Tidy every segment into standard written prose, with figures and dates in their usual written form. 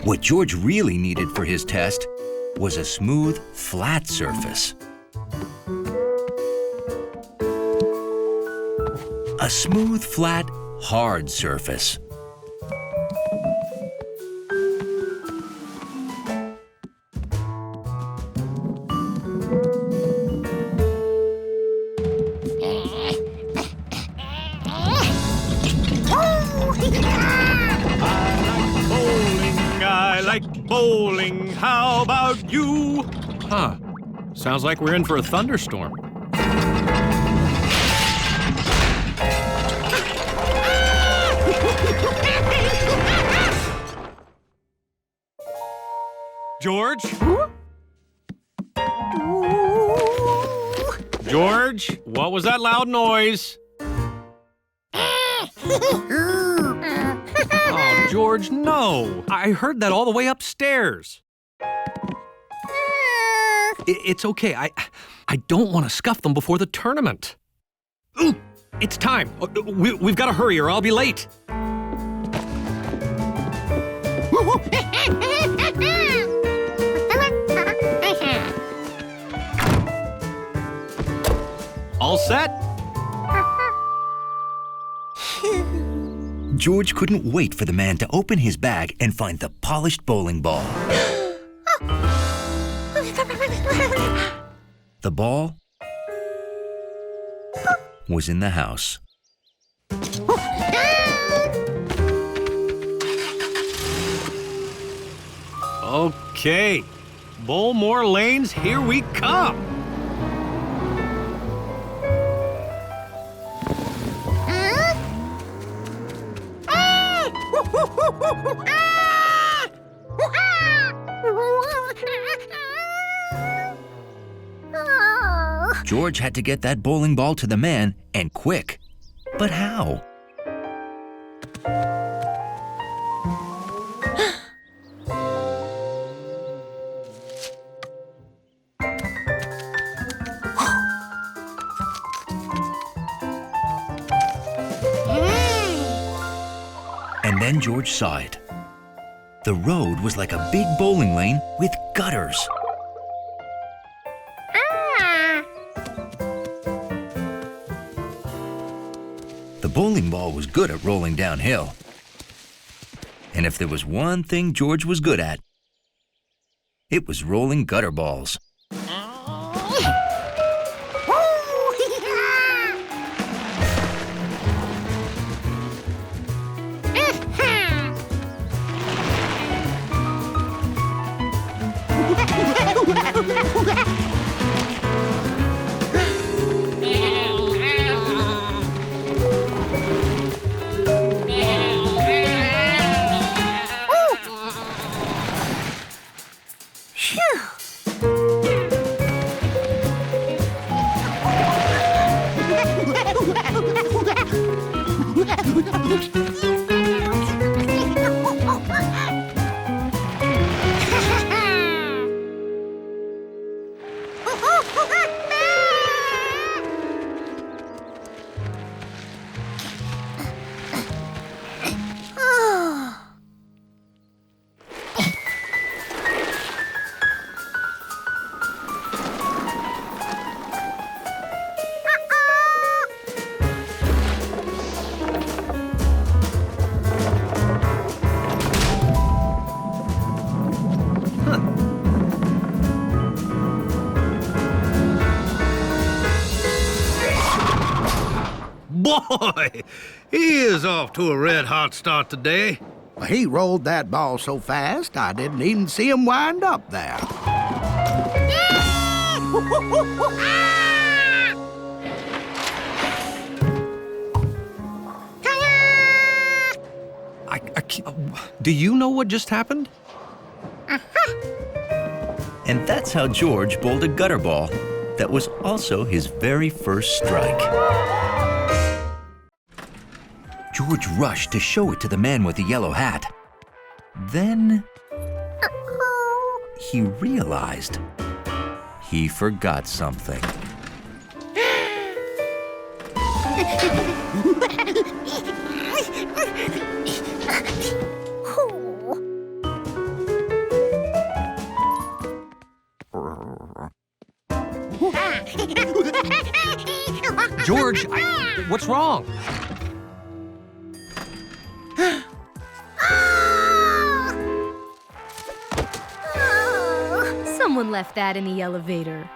What George really needed for his test was a smooth, flat surface. A smooth, flat, hard surface. I like bowling. How about you? Huh. Sounds like we're in for a thunderstorm. George? George, what was that loud noise? Oh, George, no! I heard that all the way upstairs. It's okay. I don't want to scuff them before the tournament. Ooh, it's time. We've got to hurry or I'll be late. All set? George couldn't wait for the man to open his bag and find the polished bowling ball. The ball was in the house. Okay. Bowl more lanes, here we come. George had to get that bowling ball to the man, and quick. But how? And then George saw it. The road was like a big bowling lane with gutters. The bowling ball was good at rolling downhill. And if there was one thing George was good at, it was rolling gutter balls. Boy, he is off to a red-hot start today. He rolled that ball so fast, I didn't even see him wind up there. Do you know what just happened? And that's how George bowled a gutter ball that was also his very first strike. George rushed to show it to the man with the yellow hat. Then he realized he forgot something. George, what's wrong? Someone left that in the elevator.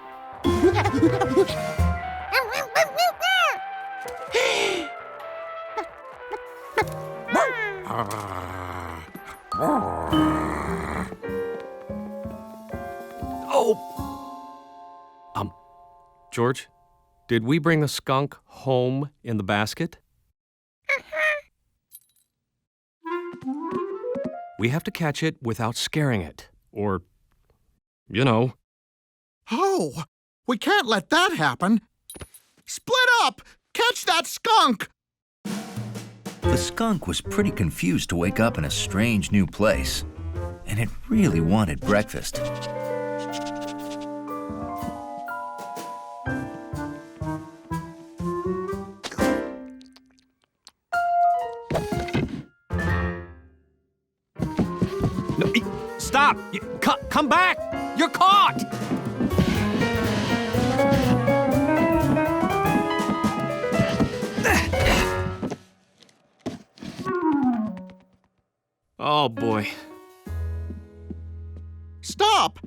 Oh! George, did we bring the skunk home in the basket? We have to catch it without scaring it, or, you know. Oh, we can't let that happen. Split up! Catch that skunk! The skunk was pretty confused to wake up in a strange new place, and it really wanted breakfast. No, stop! Come back! You're caught! Oh, boy. Stop!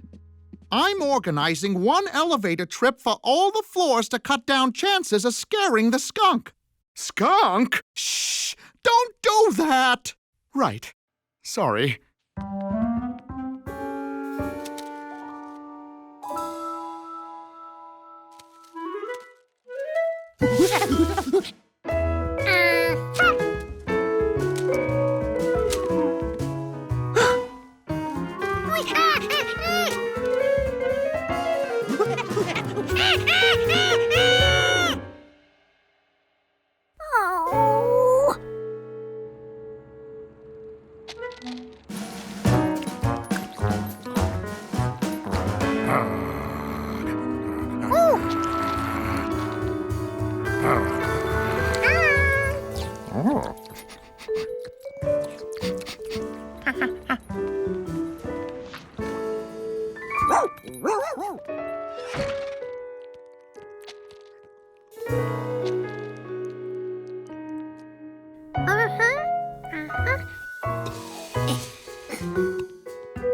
I'm organizing one elevator trip for all the floors to cut down chances of scaring the skunk. Skunk? Shh! Don't do that! Right. Sorry.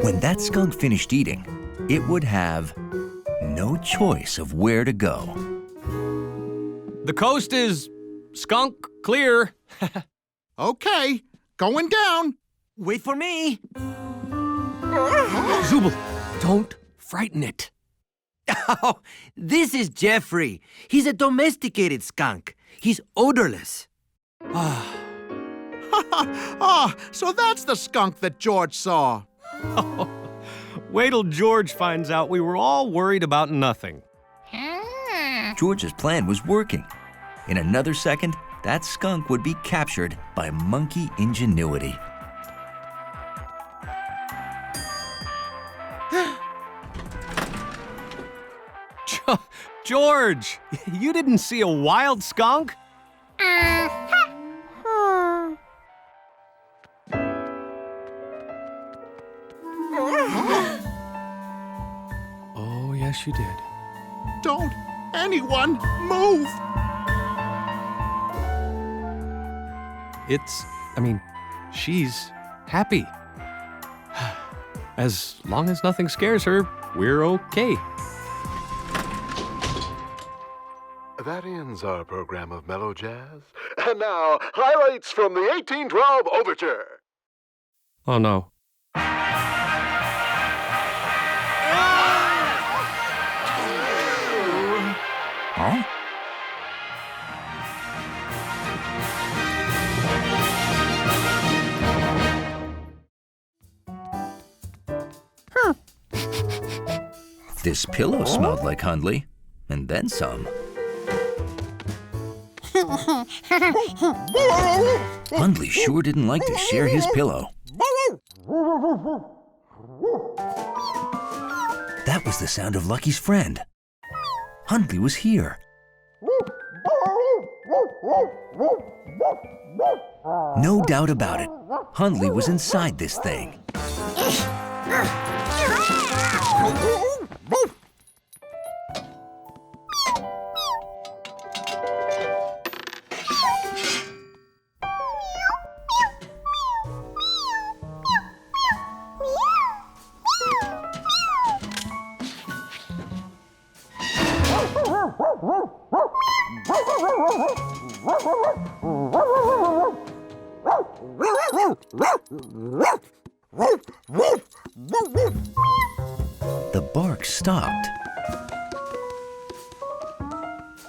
When that skunk finished eating, it would have no choice of where to go. The coast is skunk clear. Okay, going down. Wait for me. Zubul, don't frighten it. Oh, this is Jeffrey. He's a domesticated skunk. He's odorless. Ah, so that's the skunk that George saw. Wait till George finds out we were all worried about nothing. George's plan was working. In another second, that skunk would be captured by monkey ingenuity. George, you didn't see a wild skunk? Oh, yes, you did. Don't anyone move! She's happy. As long as nothing scares her, we're okay. That ends our program of mellow jazz. And now, highlights from the 1812 Overture. Oh, no. Huh? This pillow smelled like Hundley, and then some. Hundley sure didn't like to share his pillow. That was the sound of Lucky's friend. Hundley was here. No doubt about it, Hundley was inside this thing. The bark stopped.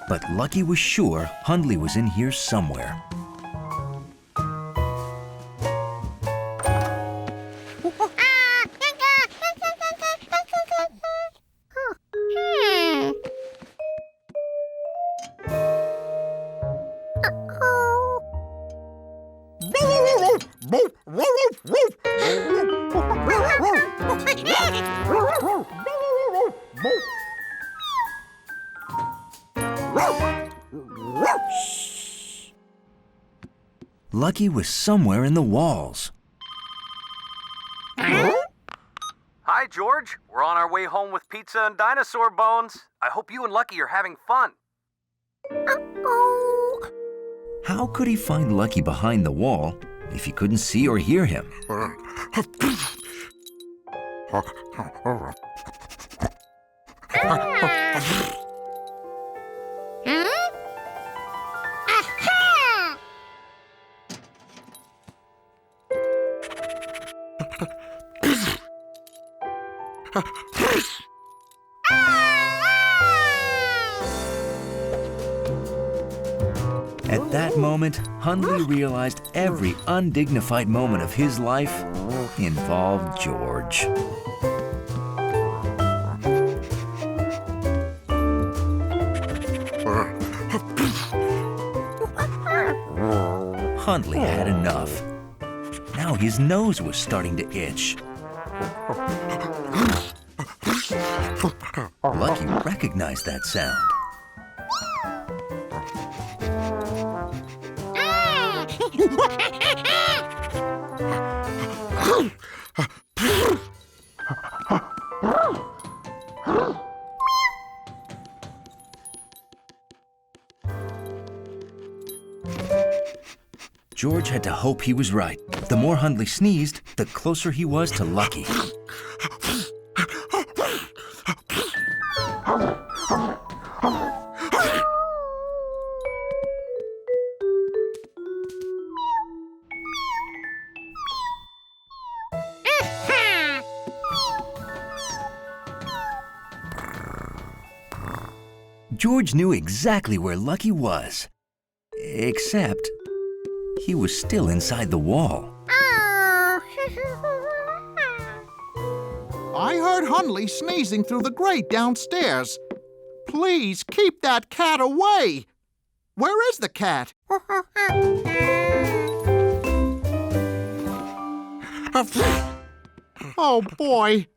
But Lucky was sure Hundley was in here somewhere. Lucky was somewhere in the walls. Hi, George. We're on our way home with pizza and dinosaur bones. I hope you and Lucky are having fun. How could he find Lucky behind the wall if he couldn't see or hear him? At that moment, Hundley realized every undignified moment of his life involved George. Hundley had enough. Now his nose was starting to itch. Lucky recognized that sound. George had to hope he was right. The more Hundley sneezed, the closer he was to Lucky. George knew exactly where Lucky was, except he was still inside the wall. I heard Hundley sneezing through the grate downstairs. Please keep that cat away. Where is the cat? Oh, boy.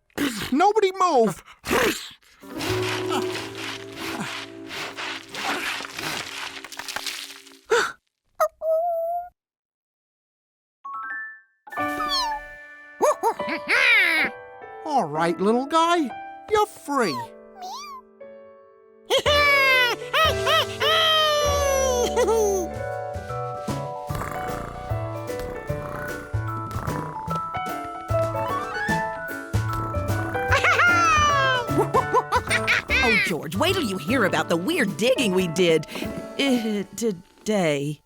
Nobody move. All right, little guy, you're free. Oh, George, wait till you hear about the weird digging we did today.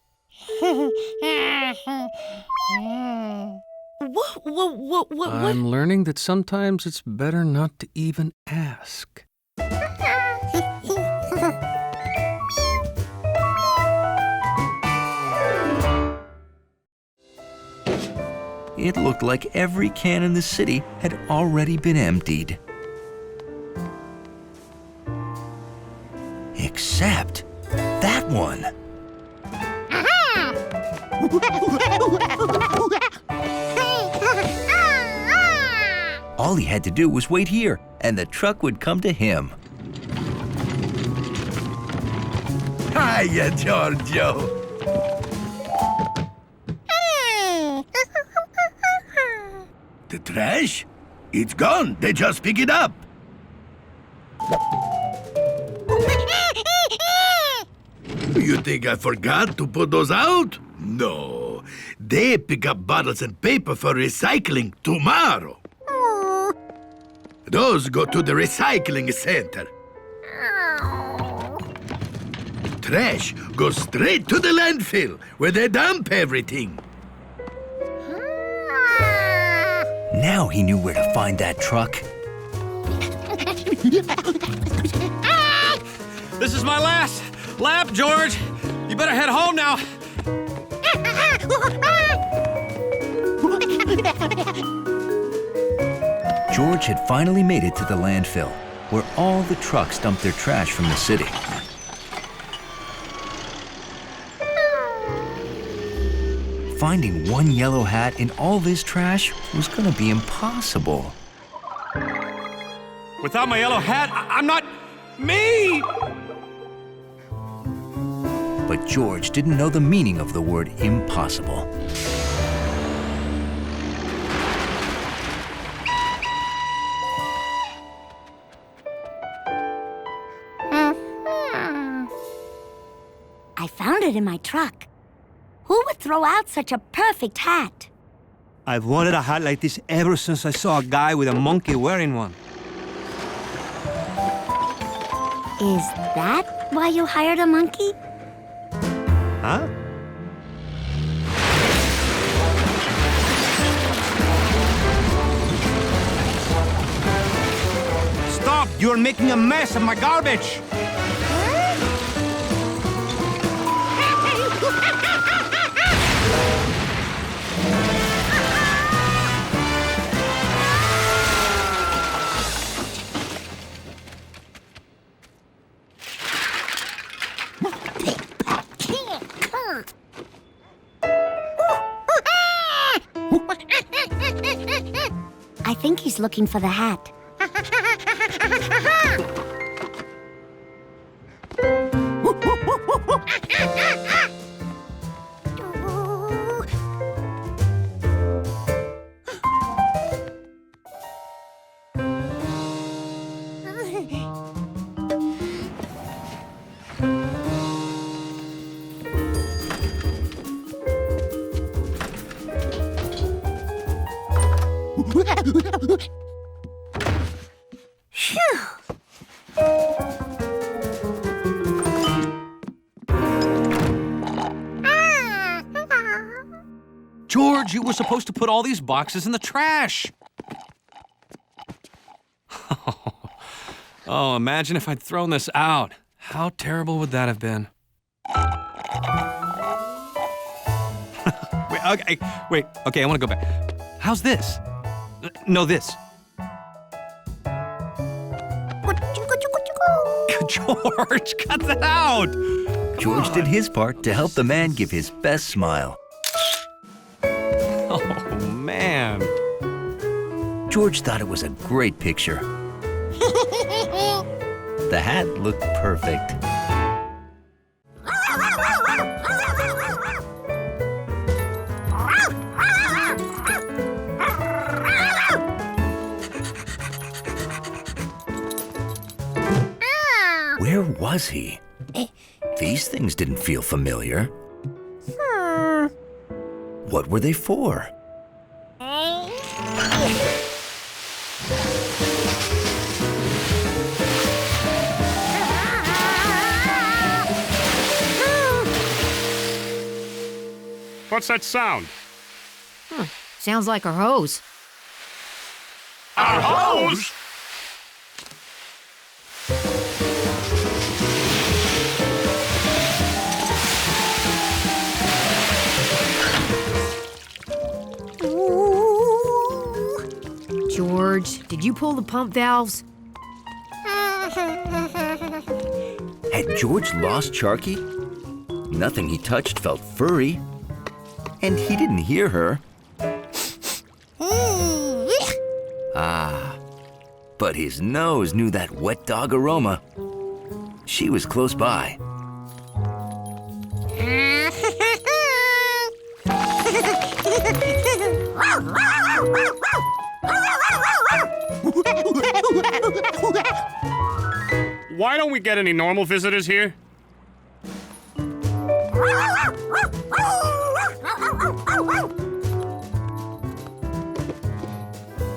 What? I'm learning that sometimes it's better not to even ask. It looked like every can in the city had already been emptied. Except that one. All he had to do was wait here, and the truck would come to him. Hiya, Giorgio. The trash? It's gone. They just pick it up. You think I forgot to put those out? No. They pick up bottles and paper for recycling tomorrow. Those go to the recycling center. Trash goes straight to the landfill where they dump everything. Now he knew where to find that truck. This is my last lap, George. You better head home now. George had finally made it to the landfill, where all the trucks dumped their trash from the city. Finding one yellow hat in all this trash was gonna be impossible. Without my yellow hat, I'm not me! But George didn't know the meaning of the word impossible. I found it in my truck. Who would throw out such a perfect hat? I've wanted a hat like this ever since I saw a guy with a monkey wearing one. Is that why you hired a monkey? Huh? Stop! You're making a mess of my garbage! I think he's looking for the hat. George, you were supposed to put all these boxes in the trash. Oh, imagine if I'd thrown this out. How terrible would that have been? Wait, okay, I want to go back. How's this? No, this. George, cut that out! George did his part to help the man give his best smile. Oh, man. George thought it was a great picture. The hat looked perfect. Where was he? These things didn't feel familiar. What were they for? What's that sound? Sounds like a hose. Our hose? George, did you pull the pump valves? Had George lost Sharky? Nothing he touched felt furry. and he didn't hear her. Ah, but his nose knew that wet dog aroma. She was close by. Why don't we get any normal visitors here?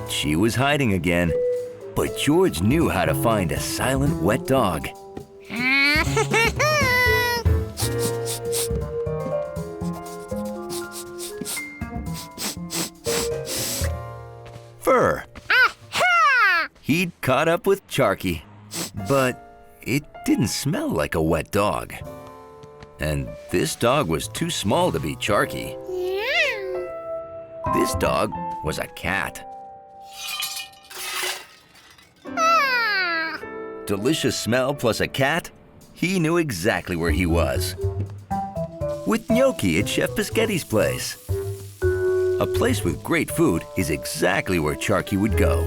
She was hiding again, but George knew how to find a silent wet dog. Fur. He'd caught up with Charky, but it didn't smell like a wet dog. And this dog was too small to be Charky. This dog was a cat. Delicious smell plus a cat, he knew exactly where he was. With Gnocchi at Chef Bischetti's place. A place with great food is exactly where Charky would go.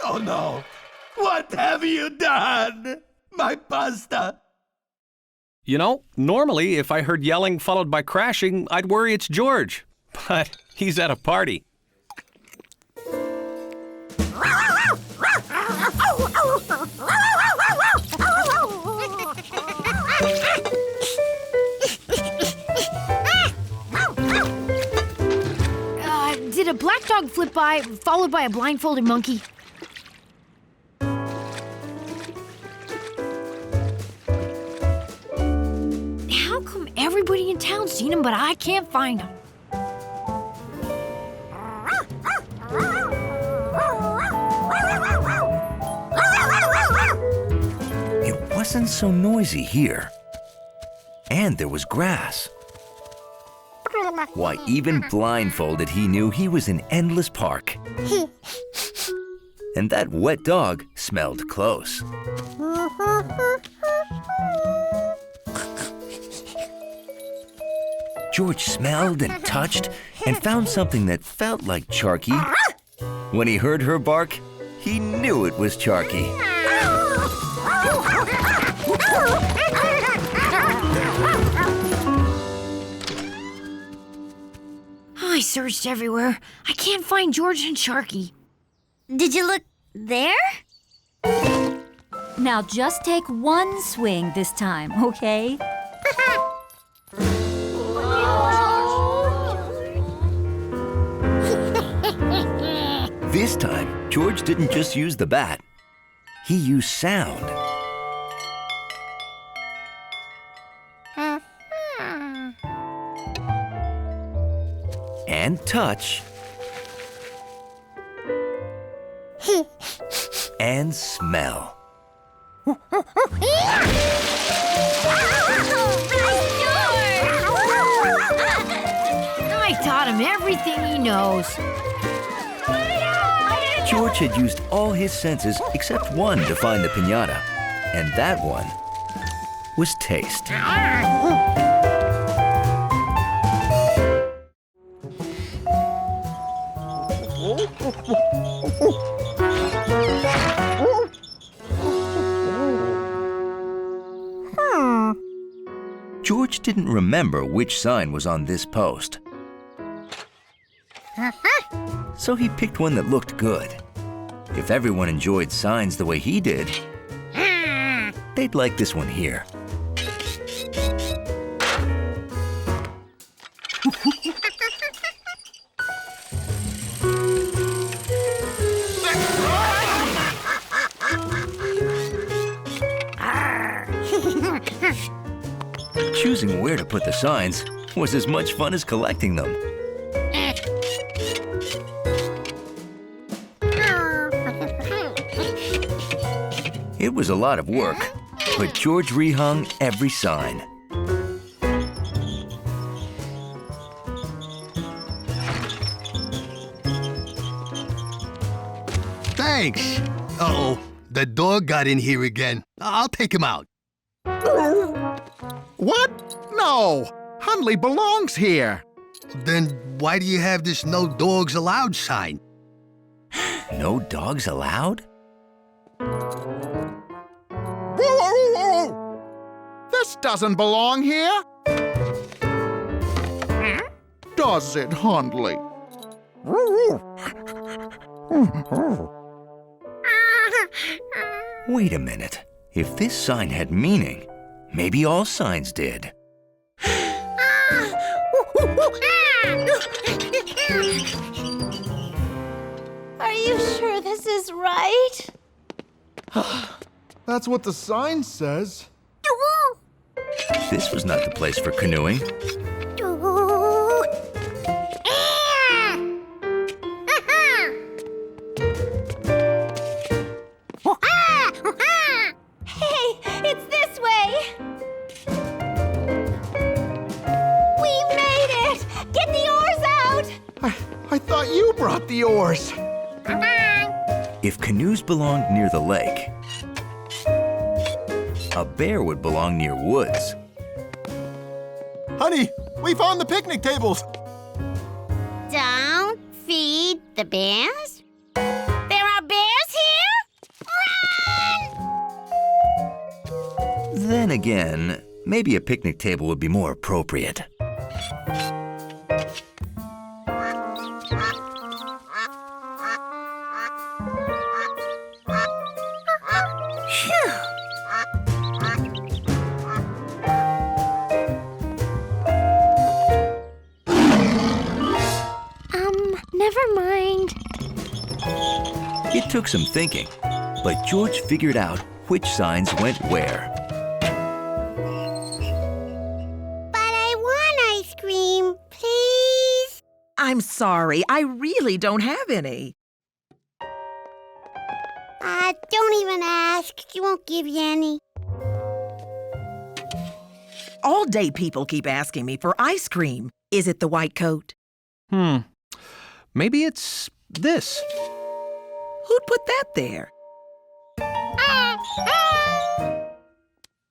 Oh no! What have you done? My pasta! You know, normally if I heard yelling followed by crashing, I'd worry it's George. But he's at a party. Did a black dog flip by, followed by a blindfolded monkey? How come everybody in town's seen him, but I can't find him? It wasn't so noisy here. And there was grass. Why, even blindfolded, he knew he was in Endless Park. And that wet dog smelled close. George smelled and touched and found something that felt like Charky. When he heard her bark, he knew it was Charky. I searched everywhere. I can't find George and Sharky. Did you look there? Now just take one swing this time, okay? This time, George didn't just use the bat. He used sound. And touch. And smell. I taught him everything he knows. George had used all his senses except one to find the piñata, and that one was taste. George didn't remember which sign was on this post. So he picked one that looked good. If everyone enjoyed signs the way he did, they'd like this one here. Choosing where to put the signs was as much fun as collecting them. It was a lot of work, but George rehung every sign. Thanks. Uh-oh. The dog got in here again. I'll take him out. What? No! Hundley belongs here. Then why do you have this no dogs allowed sign? No dogs allowed? This doesn't belong here. Does it, Hundley? Wait a minute. If this sign had meaning, maybe all signs did. Are you sure this is right? That's what the sign says. This was not the place for canoeing. Hey, it's this way! We made it! Get the oars out! I thought you brought the oars. If canoes belonged near the lake, a bear would belong near woods. Honey, we found the picnic tables. Don't feed the bears? There are bears here? Run! Then again, maybe a picnic table would be more appropriate. Never mind. It took some thinking, but George figured out which signs went where. But I want ice cream, please. I'm sorry, I really don't have any. Don't even ask. She won't give you any. All day people keep asking me for ice cream. Is it the white coat? Maybe it's this. Who'd put that there?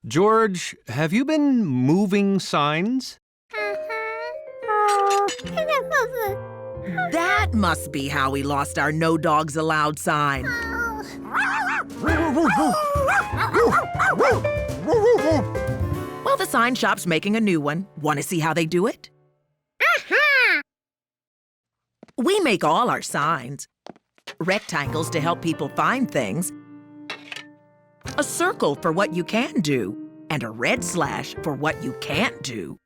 George, have you been moving signs? That must be how we lost our no dogs allowed sign. Well, the sign shop's making a new one. Want to see how they do it? We make all our signs. Rectangles to help people find things. A circle for what you can do. And a red slash for what you can't do.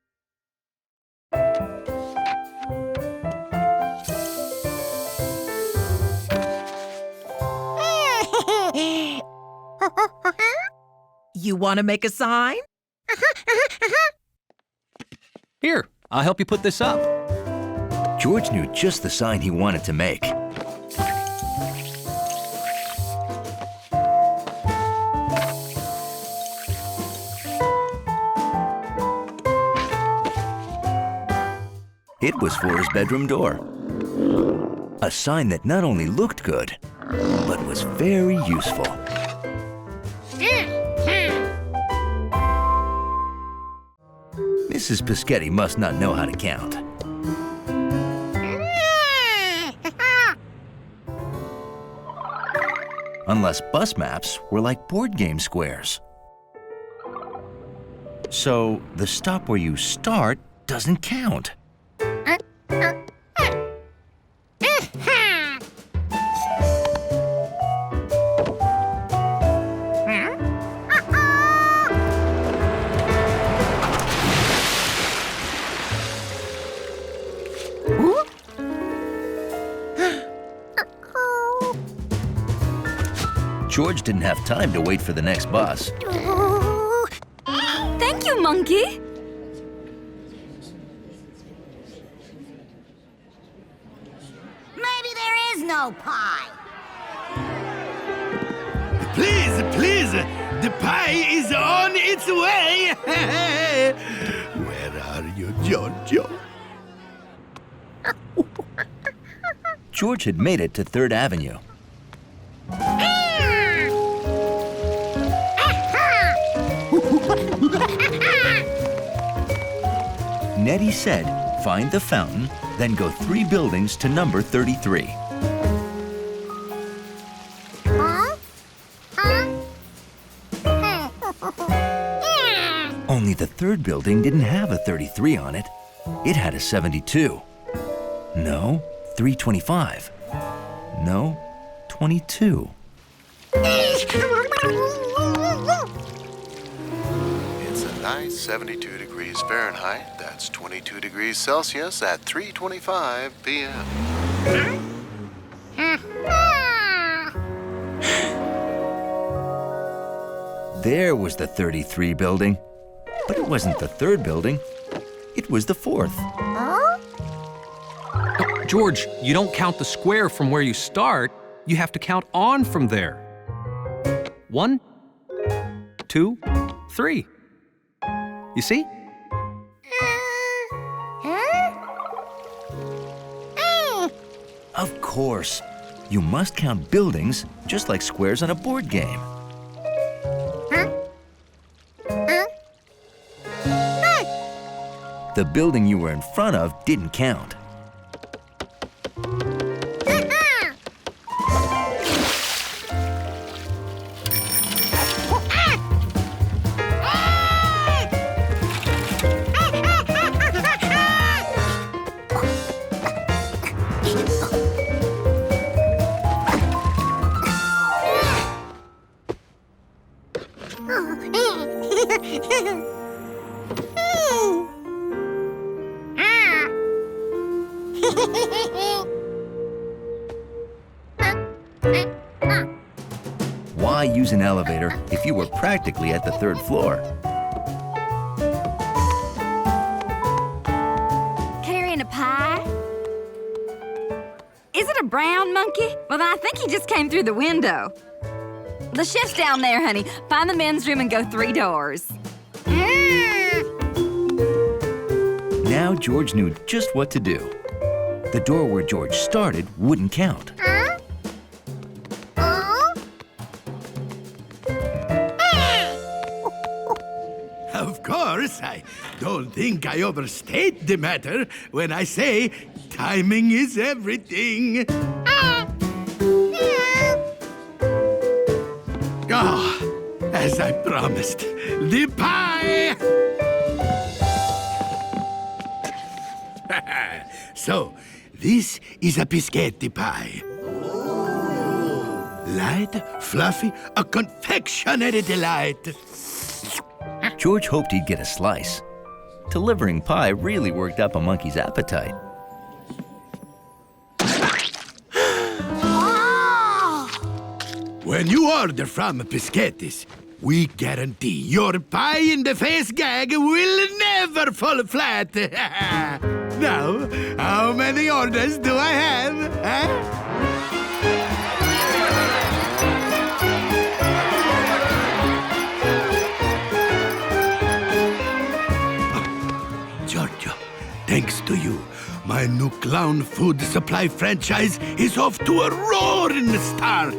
You want to make a sign? Here, I'll help you put this up. George knew just the sign he wanted to make. It was for his bedroom door. A sign that not only looked good, but was very useful. Mrs. Pischetti must not know how to count. Unless bus maps were like board game squares. So the stop where you start doesn't count. George didn't have time to wait for the next bus. Thank you, Monkey. Maybe there is no pie. Please, please, the pie is on its way. Where are you, Giorgio? George had made it to 3rd Avenue. Nettie said, find the fountain, then go 3 buildings to number 33. Only the 3rd building didn't have a 33 on it. It had a 72. No, 325. No, 22. It's a nice 72 degrees Fahrenheit. That's 22 degrees Celsius at 3:25 p.m. There was the 33 building. But it wasn't the 3rd building. It was the 4th. George, you don't count the square from where you start. You have to count on from there. 1, 2, 3. You see? Of course. You must count buildings just like squares on a board game. The building you were in front of didn't count. Why use an elevator if you were practically at the 3rd floor? Carrying a pie? Is it a brown monkey? Well, then I think he just came through the window. The chef's down there, honey. Find the men's room and go 3 doors. Now George knew just what to do. The door where George started wouldn't count. Of course, I don't think I overstate the matter when I say timing is everything. Oh, as I promised, the pie! So, this is a biscotti pie. Light, fluffy, a confectionery delight. George hoped he'd get a slice. Delivering pie really worked up a monkey's appetite. When you order from Piscetti's, we guarantee your pie-in-the-face gag will never fall flat. Now, how many orders do I have? Giorgio, thanks to you, my new clown food supply franchise is off to a roaring start.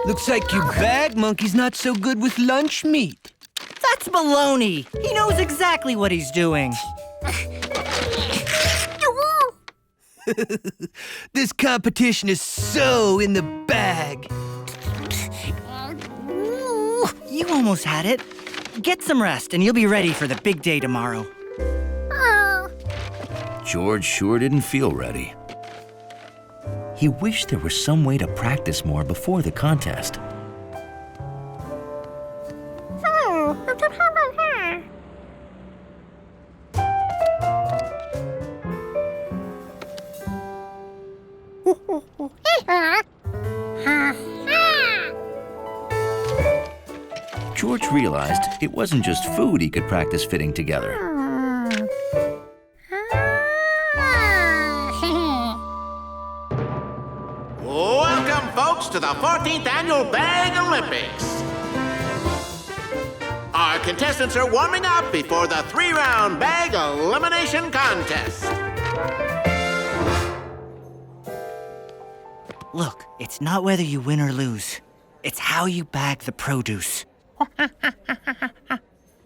Looks like your bag monkey's not so good with lunch meat. That's baloney. He knows exactly what he's doing. This competition is so in the bag. You almost had it. Get some rest and you'll be ready for the big day tomorrow. George sure didn't feel ready. He wished there was some way to practice more before the contest. George realized it wasn't just food he could practice fitting together. Welcome, folks, to the 14th Annual Bag Olympics. Our contestants are warming up before the 3-round bag elimination contest. Look, it's not whether you win or lose. It's how you bag the produce.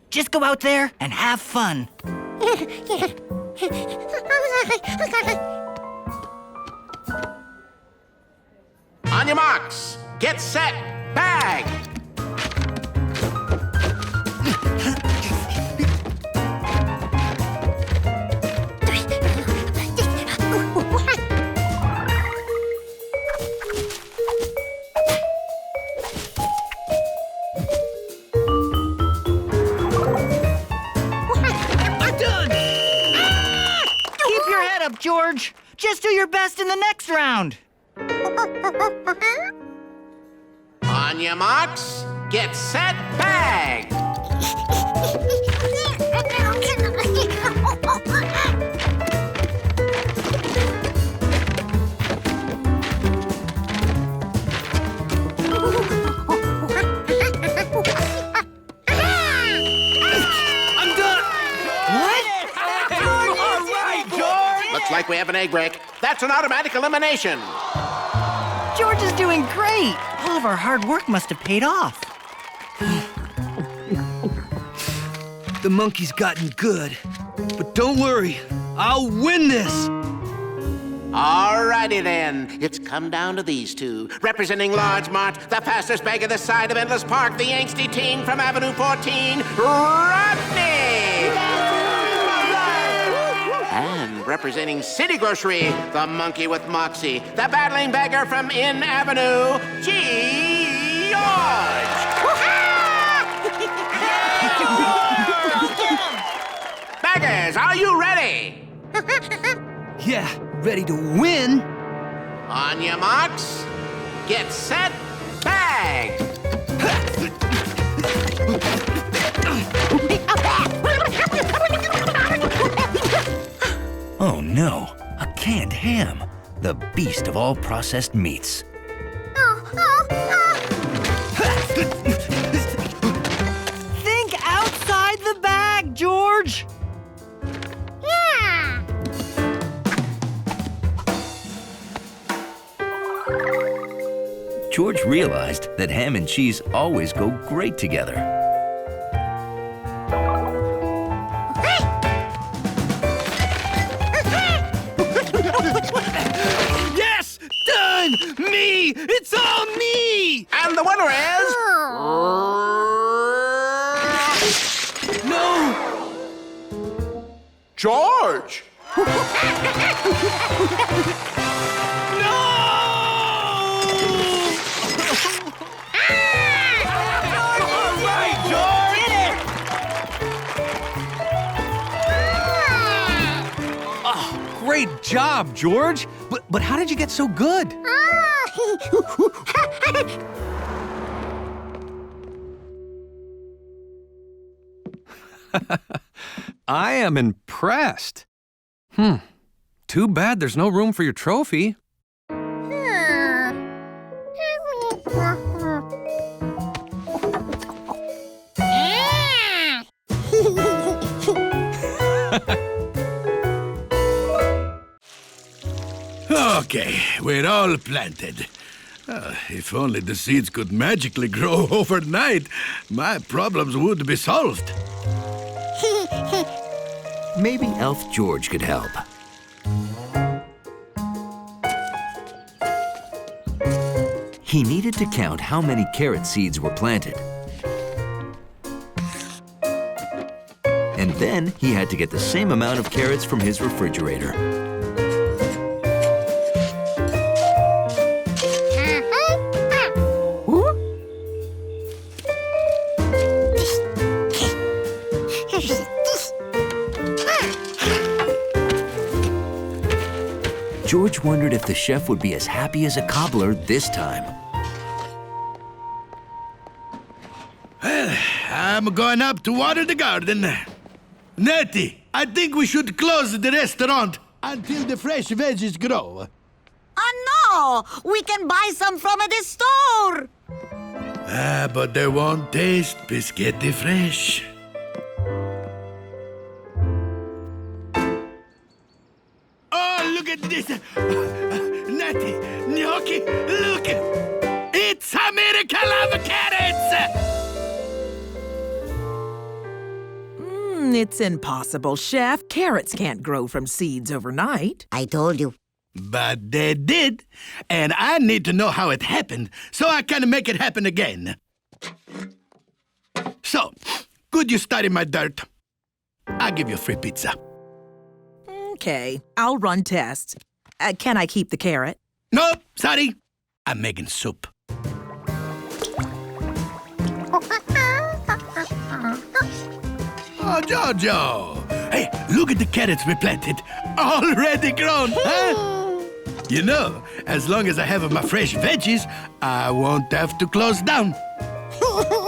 Just go out there and have fun. On your marks, get set, bag! Keep your head up, George. Just do your best in the next round. On your marks, get set, bag! I'm done! What? All right, George! Looks like we have an egg break. That's an automatic elimination. George is doing great. All of our hard work must have paid off. The monkey's gotten good. But don't worry, I'll win this. Alrighty then, it's come down to these two. Representing Largemont, the fastest bag of the side of Endless Park, the angsty teen from Avenue 14, Rodney! And representing City Grocery, the monkey with Moxie, the battling beggar from Inn Avenue, George! Baggers, are you ready? Yeah, ready to win. On your marks, get set, bag! Oh no, a canned ham, the beast of all processed meats. Think outside the bag, George. Yeah. George realized that ham and cheese always go great together. Yes! Done! Me! It's all me! And the winner is... No! George! Great job, George. But how did you get so good? I am impressed. Too bad there's no room for your trophy. Okay, we're all planted. If only the seeds could magically grow overnight, my problems would be solved. Maybe Elf George could help. He needed to count how many carrot seeds were planted. And then he had to get the same amount of carrots from his refrigerator. George wondered if the chef would be as happy as a cobbler this time. Well, I'm going up to water the garden. Nettie, I think we should close the restaurant until the fresh veggies grow. Oh, no! We can buy some from the store! But they won't taste biscotti fresh. Oh, look at this! Natty, gnocchi, look! It's a miracle of carrots! It's impossible, Chef. Carrots can't grow from seeds overnight. I told you. But they did, and I need to know how it happened, so I can make it happen again. So, could you study my dirt? I'll give you free pizza. Okay, I'll run tests. Can I keep the carrot? No, sorry. I'm making soup. Oh, Jojo! Hey, look at the carrots we planted. Already grown, huh? You know, as long as I have my fresh veggies, I won't have to close down.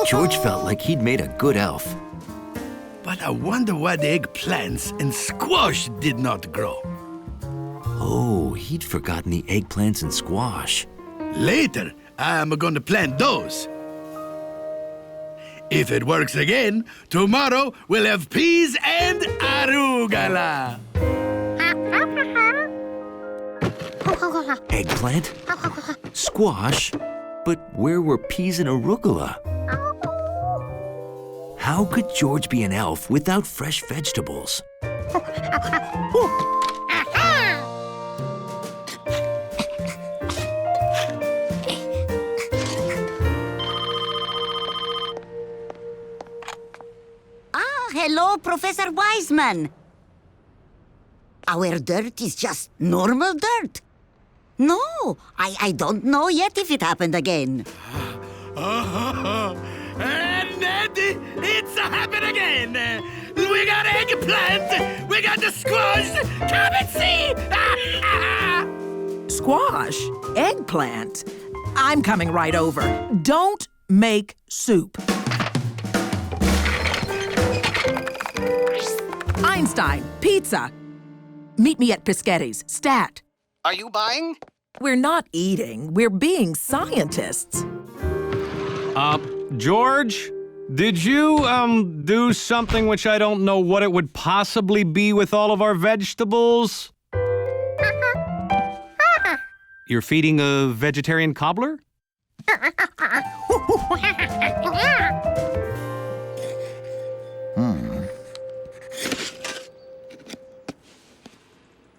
George felt like he'd made a good elf. But I wonder why the eggplants and squash did not grow. Oh, he'd forgotten the eggplants and squash. Later, I'm going to plant those. If it works again, tomorrow we'll have peas and arugula. Eggplant? Squash? But where were peas and arugula? How could George be an elf without fresh vegetables? Hello, Professor Wiseman. Our dirt is just normal dirt. No, I don't know yet if it happened again. And Daddy, it's happened again. We got eggplant. We got the squash. Come and see. Squash? Eggplant? I'm coming right over. Don't make soup. Einstein, pizza. Meet me at Pischetti's, Stat. Are you buying? We're not eating. We're being scientists. George, did you, do something which I don't know what it would possibly be with all of our vegetables? You're feeding a vegetarian cobbler?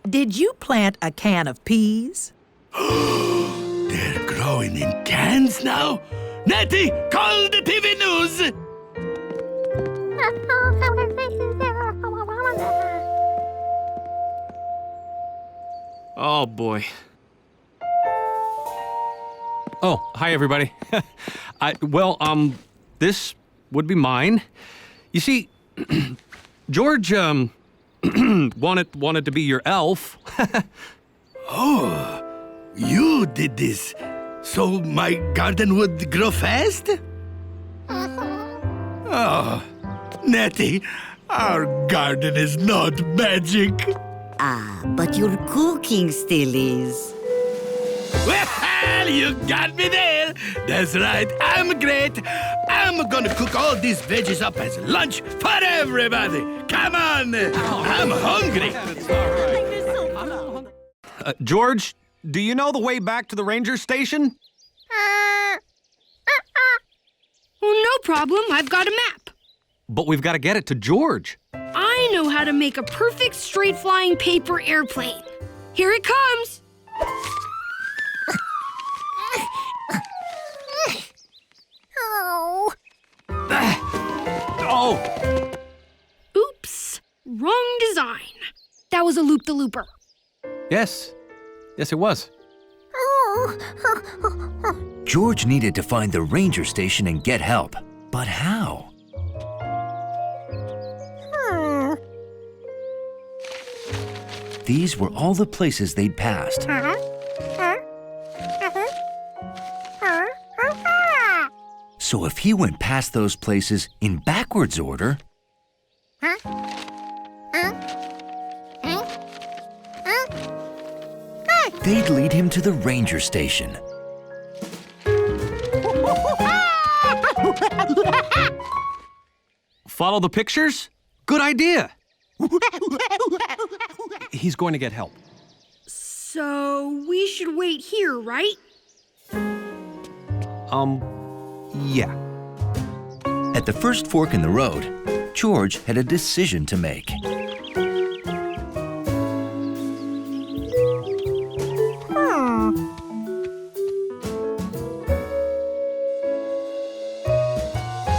Did you plant a can of peas? They're growing in cans now? Natty, call the TV news! Oh, boy. Oh, hi, everybody. This would be mine. You see, George, wanted to be your elf. Oh, you did this so my garden would grow fast? Oh, Natty, our garden is not magic. Ah, but your cooking still is. Well, you got me there. That's right, I'm great. I'm gonna cook all these veggies up as lunch for everybody. Come on, I'm hungry. George, do you know the way back to the ranger station? Well, no problem. I've got a map. But we've got to get it to George. I know how to make a perfect straight-flying paper airplane. Here it comes. Oh! Oops. Wrong design. That was a loop-the-looper. Yes, it was. George needed to find the ranger station and get help. But how? These were all the places they'd passed. So if he went past those places in backwards order, they'd lead him to the ranger station. Follow the pictures? Good idea. He's going to get help. So we should wait here, right? Yeah. At the first fork in the road, George had a decision to make.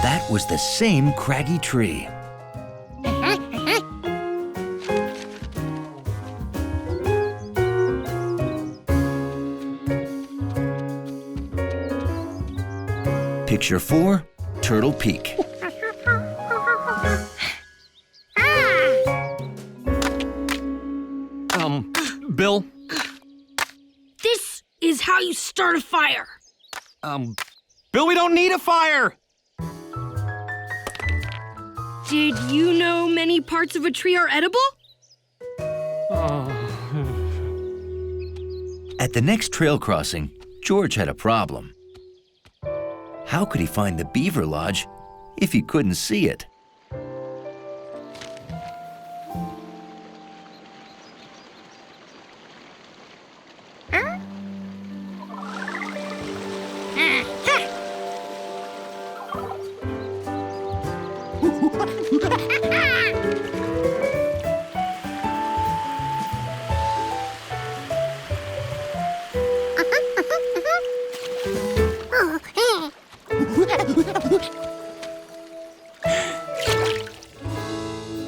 That was the same craggy tree. Picture 4, Turtle Peak. Bill? This is how you start a fire. Bill, we don't need a fire! Did you know many parts of a tree are edible? At the next trail crossing, George had a problem. How could he find the beaver lodge if he couldn't see it?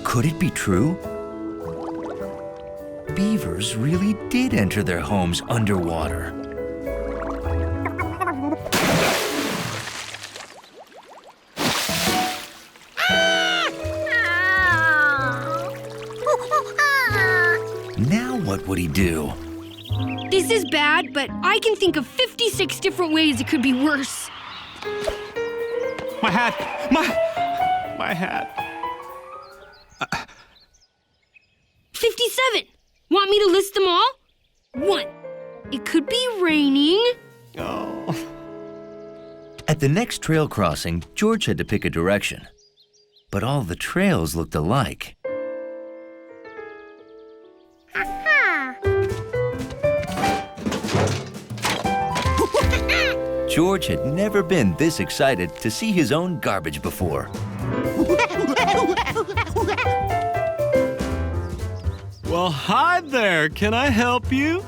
Could it be true? Beavers really did enter their homes underwater. Now what would he do? This is bad, but I can think of 56 different ways it could be worse. My hat! My hat! 57! Want me to list them all? 1. It could be raining. Oh. At the next trail crossing, George had to pick a direction. But all the trails looked alike. George had never been this excited to see his own garbage before. Well, hi there. Can I help you?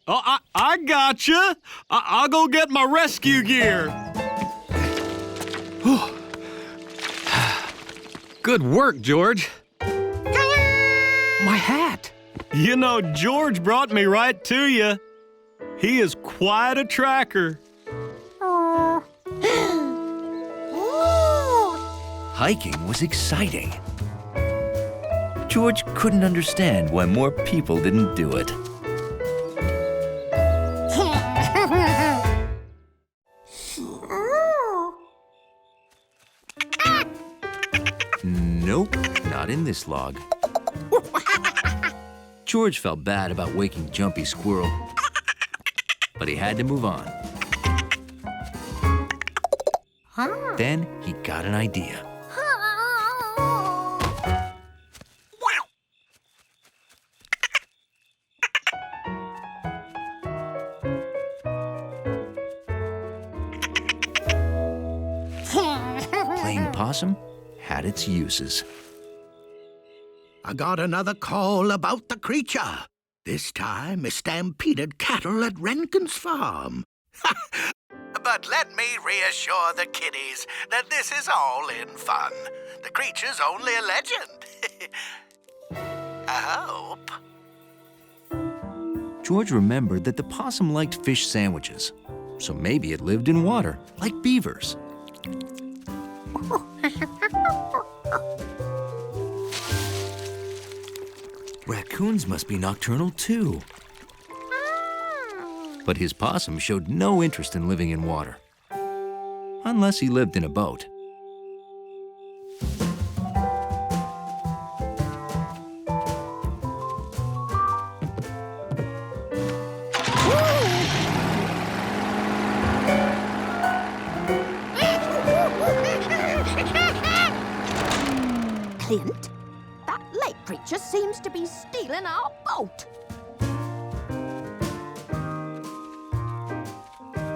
Oh, I gotcha. I'll go get my rescue gear. Good work, George. My hat. You know, George brought me right to you. He is quite a tracker. Hiking was exciting. George couldn't understand why more people didn't do it. Nope, not in this log. George felt bad about waking Jumpy Squirrel, but he had to move on. Then he got an idea. Playing possum had its uses. I got another call about the creature. This time a stampeded cattle at Renkin's farm. But let me reassure the kiddies that this is all in fun. The creature's only a legend. I hope. George remembered that the possum liked fish sandwiches, so maybe it lived in water, like beavers. Raccoons must be nocturnal too. But his possum showed no interest in living in water, unless he lived in a boat. Clint. That lake creature seems to be stealing our boat.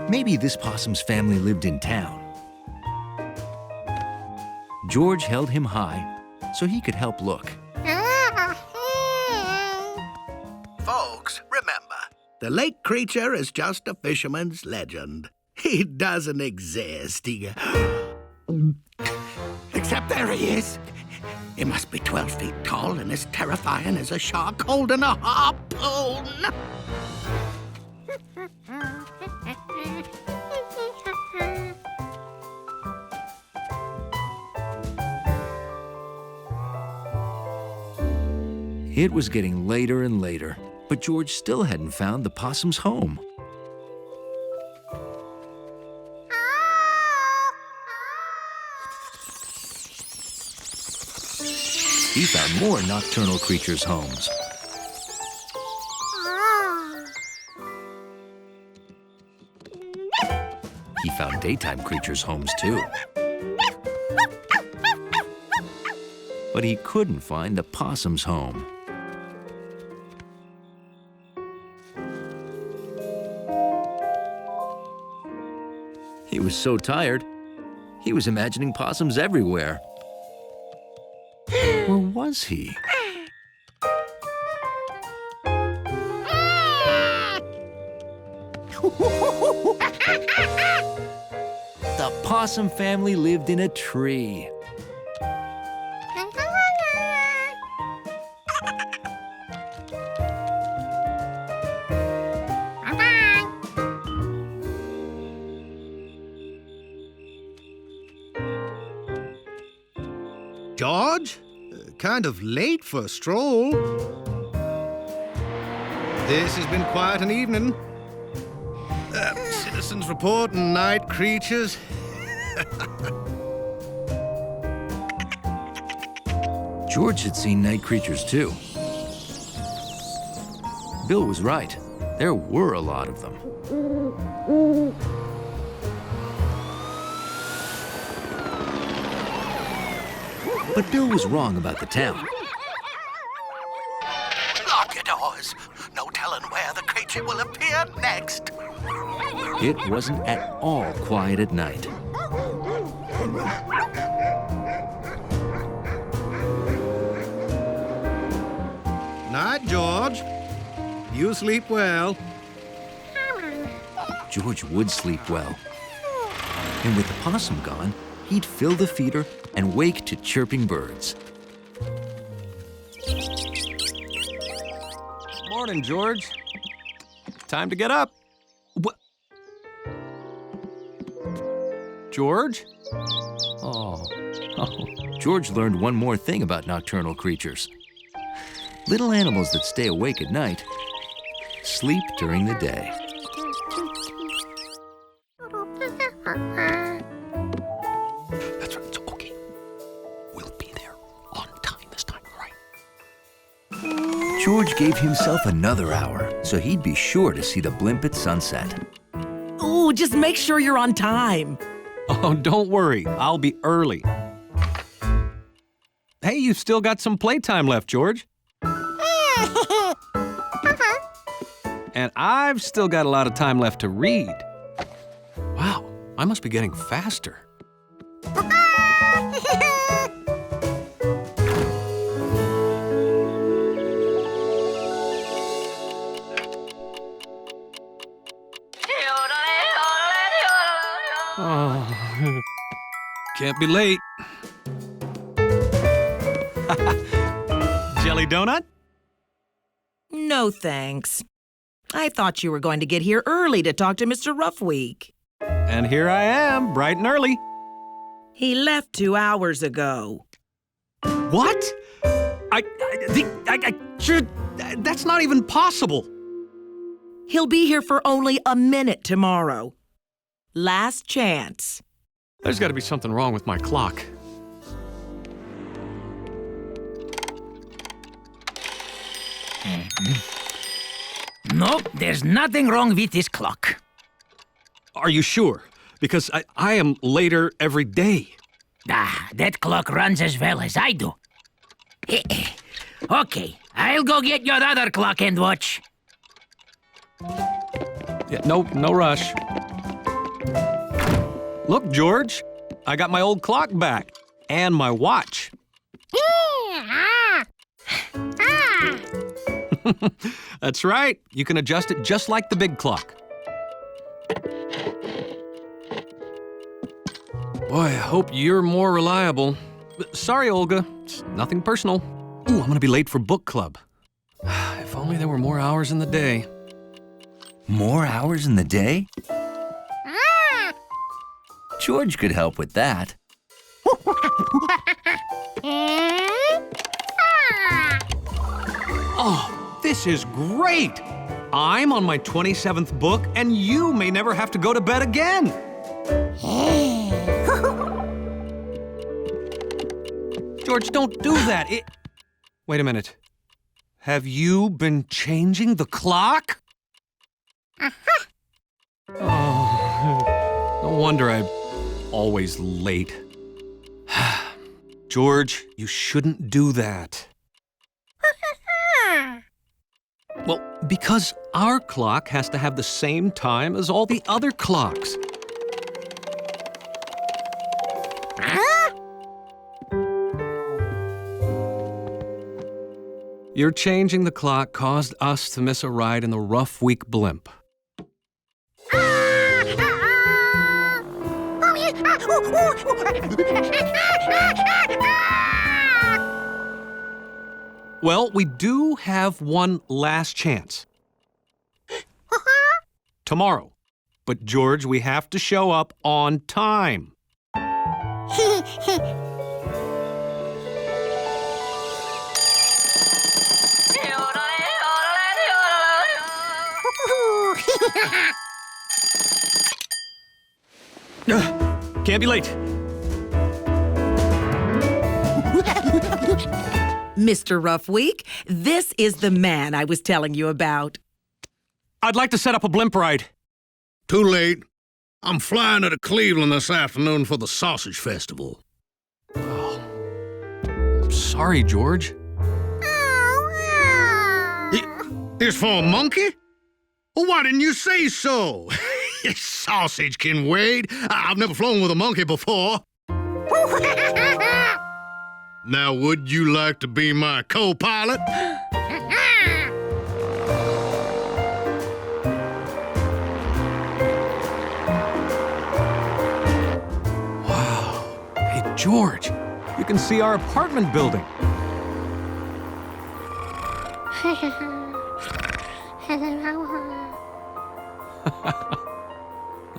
Maybe this possum's family lived in town. George held him high so he could help look. Folks, remember, the lake creature is just a fisherman's legend. He doesn't exist. Except there he is. He must be 12 feet tall and as terrifying as a shark holding a harpoon. It was getting later and later, but George still hadn't found the possum's home. He found more nocturnal creatures' homes. He found daytime creatures' homes, too. But he couldn't find the possum's home. He was so tired, he was imagining possums everywhere. Or was he? The possum family lived in a tree. George? Kind of late for a stroll. This has been quite an evening. Citizens report and night creatures. George had seen night creatures, too. Bill was right. There were a lot of them. But Bill was wrong about the town. Lock your doors. No telling where the creature will appear next. It wasn't at all quiet at night. Night, George. You sleep well. George would sleep well. And with the possum gone, he'd fill the feeder and wake to chirping birds. Morning, George. Time to get up. What? George? Oh. George learned one more thing about nocturnal creatures. Little animals that stay awake at night sleep during the day. That's right, it's okay. We'll be there on time this time, all right? George gave himself another hour so he'd be sure to see the blimp at sunset. Ooh, just make sure you're on time. Oh, don't worry. I'll be early. Hey, you've still got some playtime left, George. And I've still got a lot of time left to read. Wow, I must be getting faster. Oh, can't be late. Jelly donut? No, thanks. I thought you were going to get here early to talk to Mr. Roughweek. And here I am, bright and early. He left 2 hours ago. What? That's not even possible. He'll be here for only a minute tomorrow. Last chance. There's got to be something wrong with my clock. Nope, there's nothing wrong with this clock. Are you sure? Because I am later every day. Ah, that clock runs as well as I do. Okay, I'll go get your other clock and watch. Yeah, no rush. Look, George, I got my old clock back and my watch. That's right. You can adjust it just like the big clock. Boy, I hope you're more reliable. Sorry, Olga. It's nothing personal. Ooh, I'm gonna be late for book club. If only there were more hours in the day. More hours in the day? George could help with that. Oh, this is great! I'm on my 27th book, and you may never have to go to bed again. George, don't do that. Wait a minute. Have you been changing the clock? Oh, no wonder I'm always late. George, you shouldn't do that. Well, because our clock has to have the same time as all the other clocks. Your changing the clock caused us to miss a ride in the rough week blimp. Well, we do have one last chance. Tomorrow. But, George, we have to show up on time. Can't be late. Mr. Roughweek, this is the man I was telling you about. I'd like to set up a blimp ride. Too late. I'm flying to Cleveland this afternoon for the Sausage Festival. Oh, I'm sorry, George. It's for a monkey? Well, why didn't you say so? Sausage can wait. I've never flown with a monkey before. Now, would you like to be my co-pilot? Wow. Hey, George, you can see our apartment building.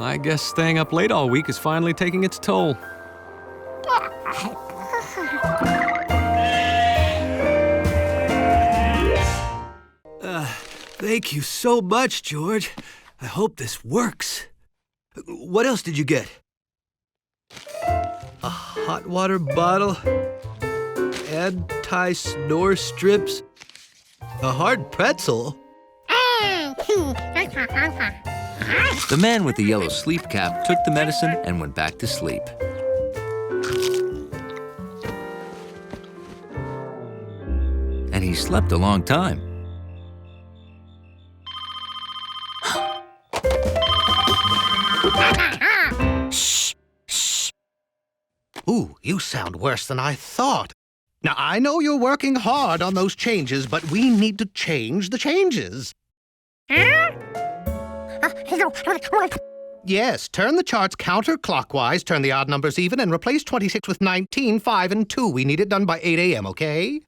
I guess staying up late all week is finally taking its toll. Thank you so much, George. I hope this works. What else did you get? A hot water bottle, anti-snore strips, a hard pretzel. The man with the yellow sleep cap took the medicine and went back to sleep. And he slept a long time. Shh, shh. Ooh, you sound worse than I thought. Now, I know you're working hard on those changes, but we need to change the changes. Yes, turn the charts counterclockwise, turn the odd numbers even, and replace 26 with 19, 5, and 2. We need it done by 8 a.m., okay?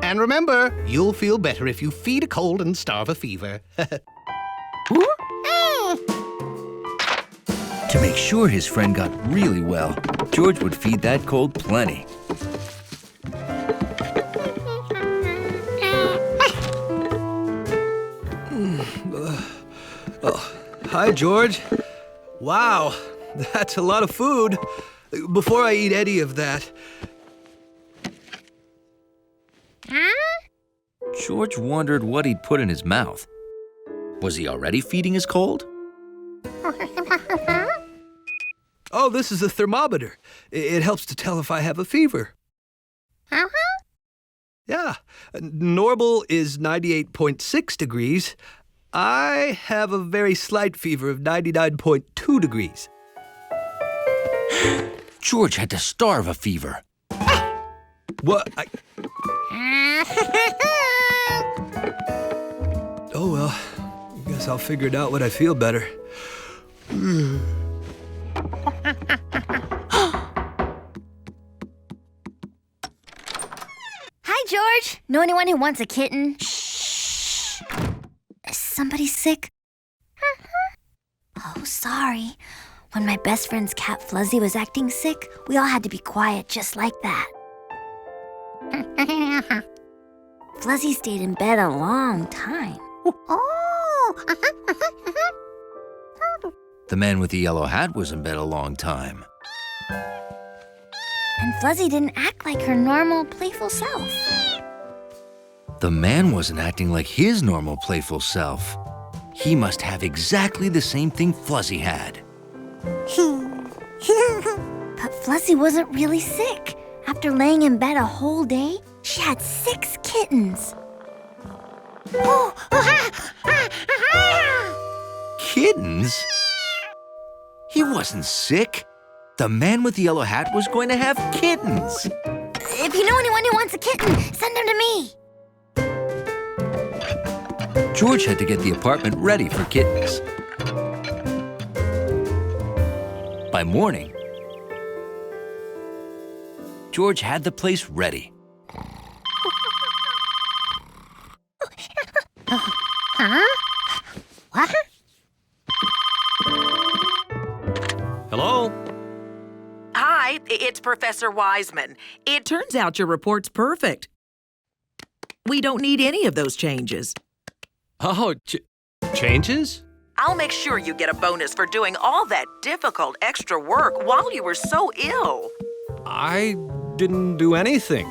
And remember, you'll feel better if you feed a cold and starve a fever. To make sure his friend got really well, George would feed that cold plenty. Hi, George. Wow, that's a lot of food. Before I eat any of that... George wondered what he'd put in his mouth. Was he already feeding his cold? Oh, this is a thermometer. It helps to tell if I have a fever. Yeah, normal is 98.6 degrees. I have a very slight fever of 99.2 degrees. George had to starve a fever. What? Oh, well, I guess I'll figure it out when I feel better. Hi, George. Know anyone who wants a kitten? Shh. Is somebody sick? Oh, sorry. When my best friend's cat Fluzzy was acting sick, we all had to be quiet just like that. Fluzzy stayed in bed a long time. The man with the yellow hat was in bed a long time. And Fluzzy didn't act like her normal, playful self. The man wasn't acting like his normal playful self. He must have exactly the same thing Fluzzy had. But Fluzzy wasn't really sick. After laying in bed a whole day, she had 6 kittens. Kittens? He wasn't sick. The man with the yellow hat was going to have kittens. If you know anyone who wants a kitten, send them to me. George had to get the apartment ready for kittens. By morning, George had the place ready. What? Hello? Hi, it's Professor Wiseman. It turns out your report's perfect. We don't need any of those changes. Oh, changes? I'll make sure you get a bonus for doing all that difficult extra work while you were so ill. I didn't do anything.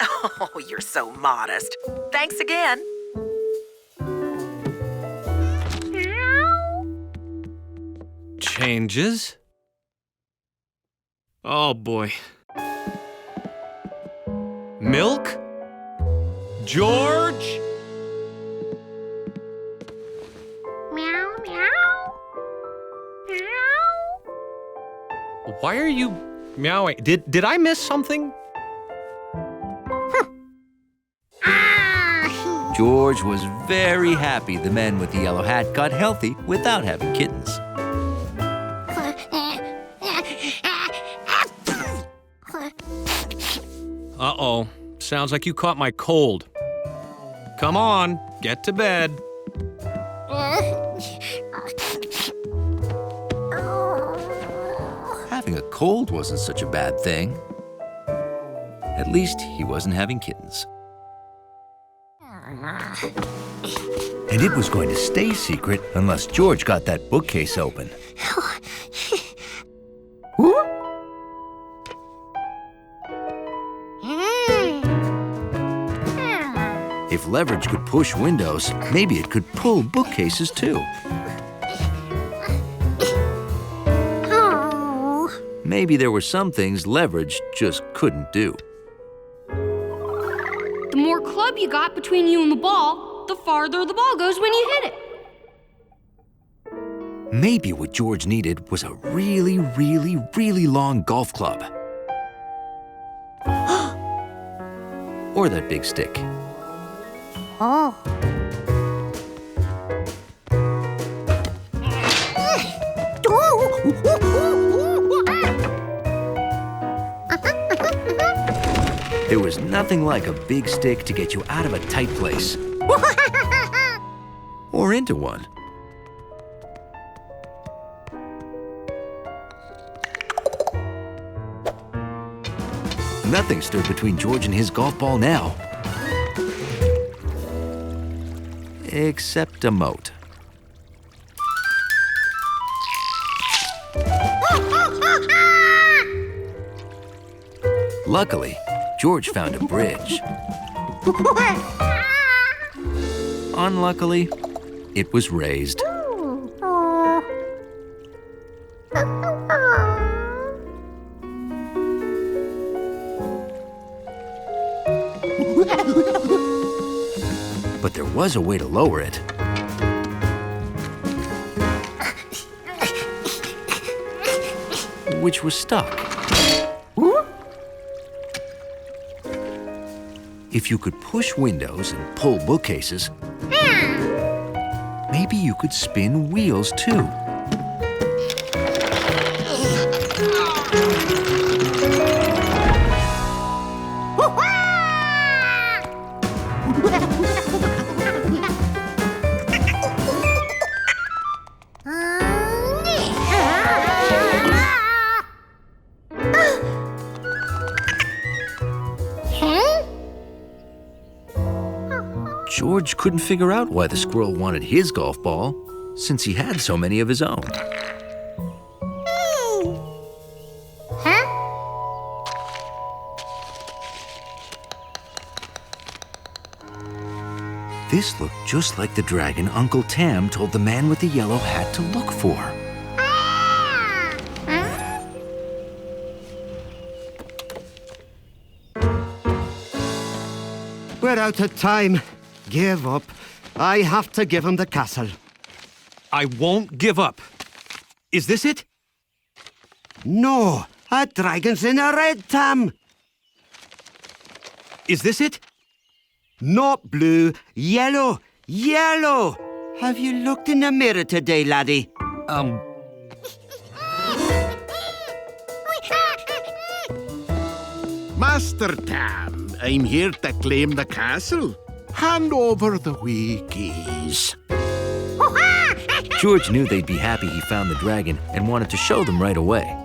Oh, you're so modest. Thanks again. Changes? Oh, boy. Milk? George? Meow, meow. Meow. Why are you meowing? Did I miss something? George was very happy the man with the yellow hat got healthy without having kittens. Uh-oh. Sounds like you caught my cold. Come on, get to bed. Having a cold wasn't such a bad thing. At least he wasn't having kittens. And it was going to stay secret unless George got that bookcase open. If leverage could push windows, maybe it could pull bookcases too. Maybe there were some things leverage just couldn't do. The more club you got between you and the ball, the farther the ball goes when you hit it. Maybe what George needed was a really, really, really long golf club. Or that big stick. Oh. There was nothing like a big stick to get you out of a tight place. Or into one. Nothing stood between George and his golf ball now. Except a moat. Luckily, George found a bridge. Unluckily, it was raised. but there was a way to lower it. Which was stuck. If you could push windows and pull bookcases, maybe you could spin wheels too. George couldn't figure out why the squirrel wanted his golf ball, since he had so many of his own. This looked just like the dragon Uncle Tam told the man with the yellow hat to look for. We're out of time. Give up. I have to give him the castle. I won't give up. Is this it? No, a dragon's in a red tam. Is this it? Not blue, yellow, yellow. Have you looked in the mirror today, laddie? Master Tam, I'm here to claim the castle. Hand over the wee keys. George knew they'd be happy he found the dragon and wanted to show them right away.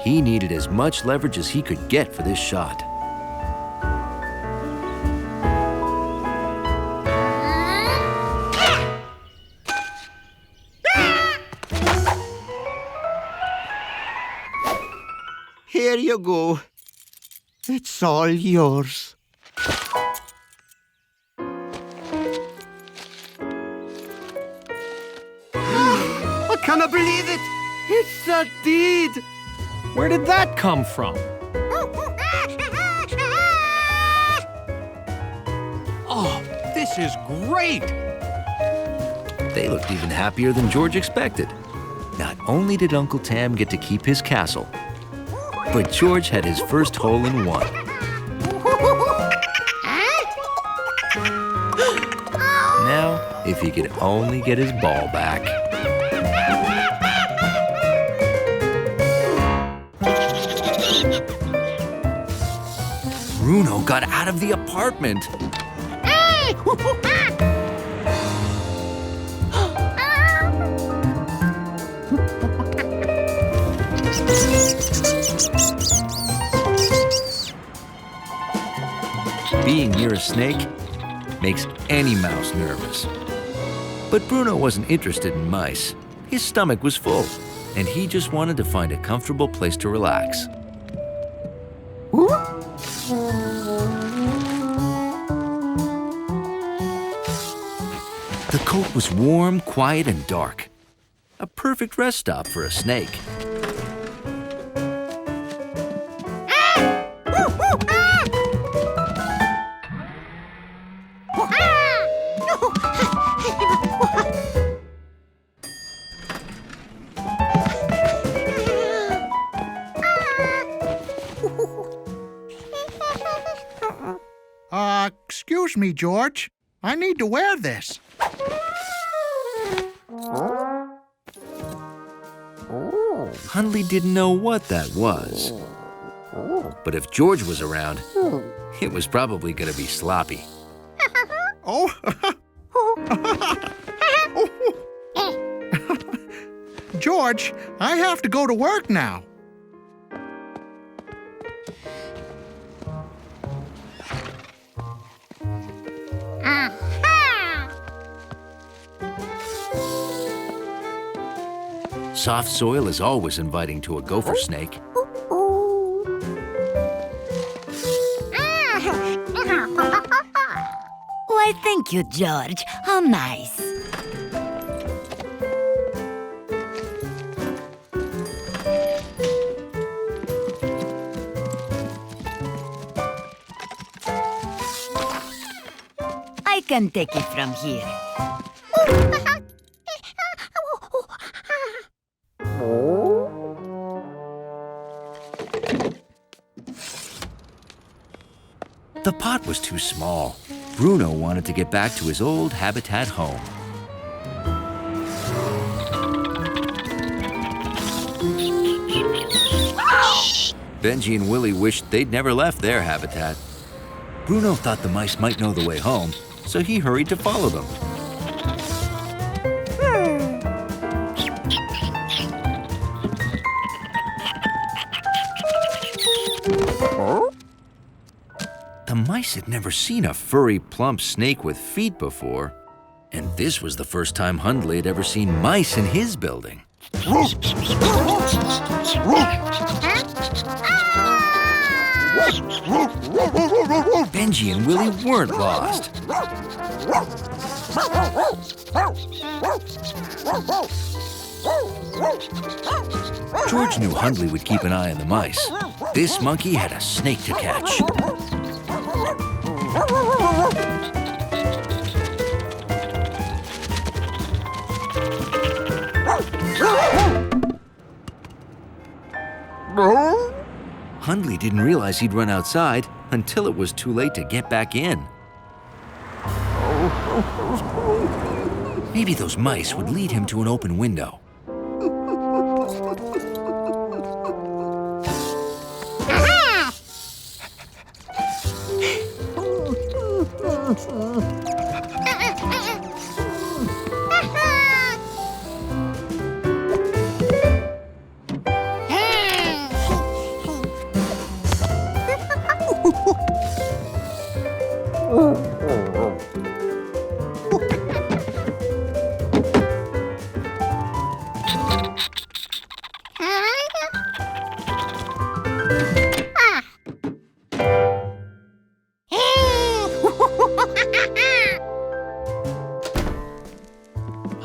He needed as much leverage as he could get for this shot. Here you go. It's all yours. I cannot believe it. It's a deed. Where did that come from? Oh, this is great! They looked even happier than George expected. Not only did Uncle Tam get to keep his castle, but George had his first hole-in-one. Now, if he could only get his ball back. Bruno got out of the apartment. Being near a snake makes any mouse nervous. But Bruno wasn't interested in mice. His stomach was full, and he just wanted to find a comfortable place to relax. The cote was warm, quiet, and dark. A perfect rest stop for a snake. Excuse me, George. I need to wear this. Hundley didn't know what that was. But if George was around, it was probably going to be sloppy. Oh. George, I have to go to work now. Soft soil is always inviting to a gopher snake. Why, thank you, George. How nice. I can take it from here. The pot was too small. Bruno wanted to get back to his old habitat home. Benji and Willie wished they'd never left their habitat. Bruno thought the mice might know the way home, so he hurried to follow them. The mice had never seen a furry, plump snake with feet before, and this was the first time Hundley had ever seen mice in his building. Benji and Willie weren't lost. George knew Hundley would keep an eye on the mice. This monkey had a snake to catch. Hundley didn't realize he'd run outside until it was too late to get back in. Maybe those mice would lead him to an open window.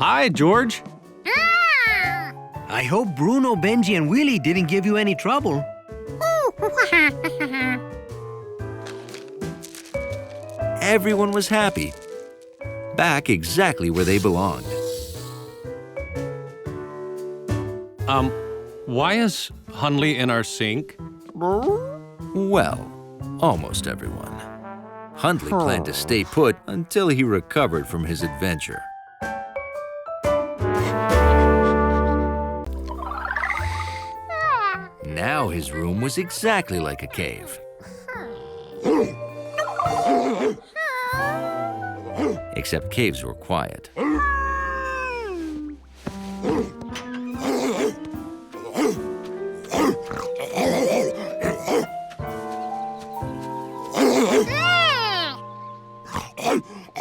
Hi, George. I hope Bruno, Benji, and Willie didn't give you any trouble. Everyone was happy, back exactly where they belonged. Why is Hundley in our sink? Well, almost everyone. Hundley planned to stay put until he recovered from his adventure. Now his room was exactly like a cave. Except caves were quiet.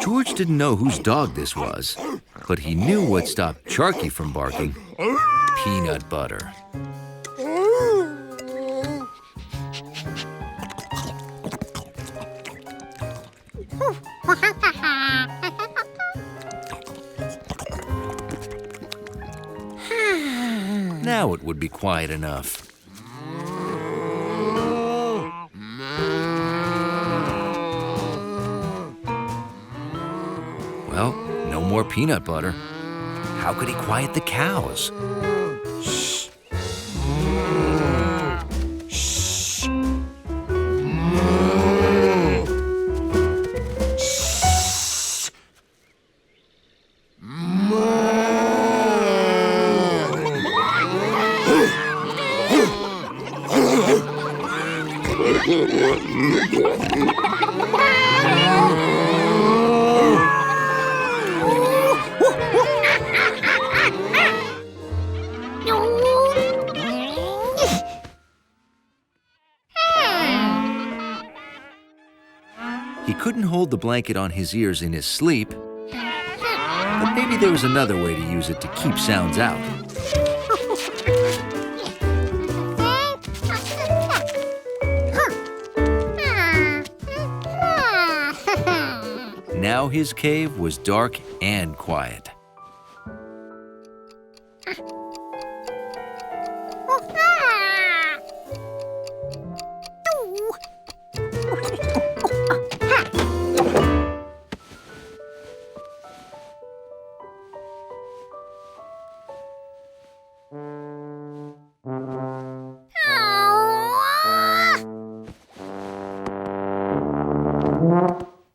George didn't know whose dog this was, but he knew what stopped Charky from barking: peanut butter. Now it would be quiet enough. Well, no more peanut butter. How could he quiet the cows? Shh. Shh. He couldn't hold the blanket on his ears in his sleep, but maybe there was another way to use it to keep sounds out. Now his cave was dark and quiet.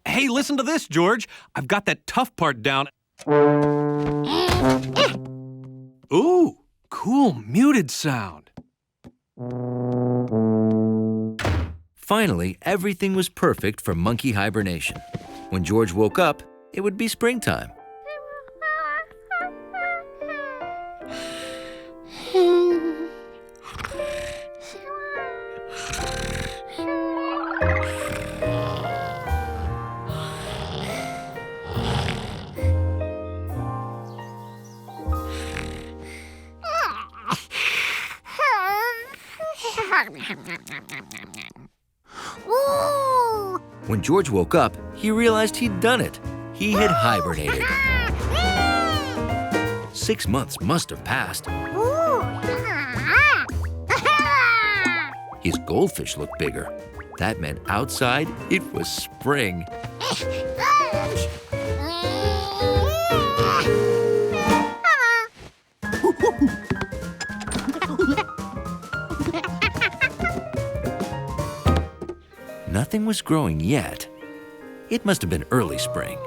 Hey, listen to this, George. I've got that tough part down. Ooh, cool muted sound. Finally, everything was perfect for monkey hibernation. When George woke up, it would be springtime. When George woke up, he realized he'd done it. He had hibernated. 6 months must have passed. His goldfish looked bigger. That meant outside, it was spring. Nothing was growing yet. It must have been early spring.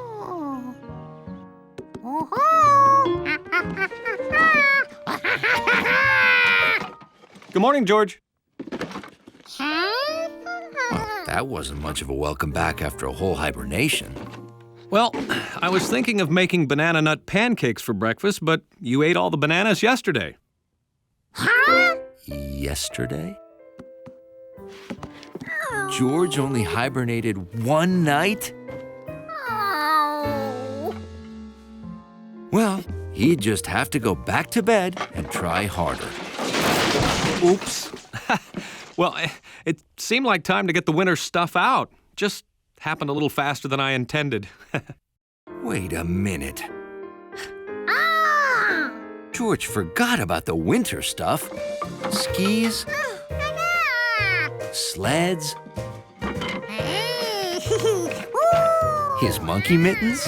Good morning, George. Well, that wasn't much of a welcome back after a whole hibernation. Well, I was thinking of making banana nut pancakes for breakfast, but you ate all the bananas yesterday. Yesterday? George only hibernated one night? Well, he'd just have to go back to bed and try harder. Oops. Well, it seemed like time to get the winter stuff out. Just happened a little faster than I intended. Wait a minute. George forgot about the winter stuff. Skis, sleds, his monkey mittens.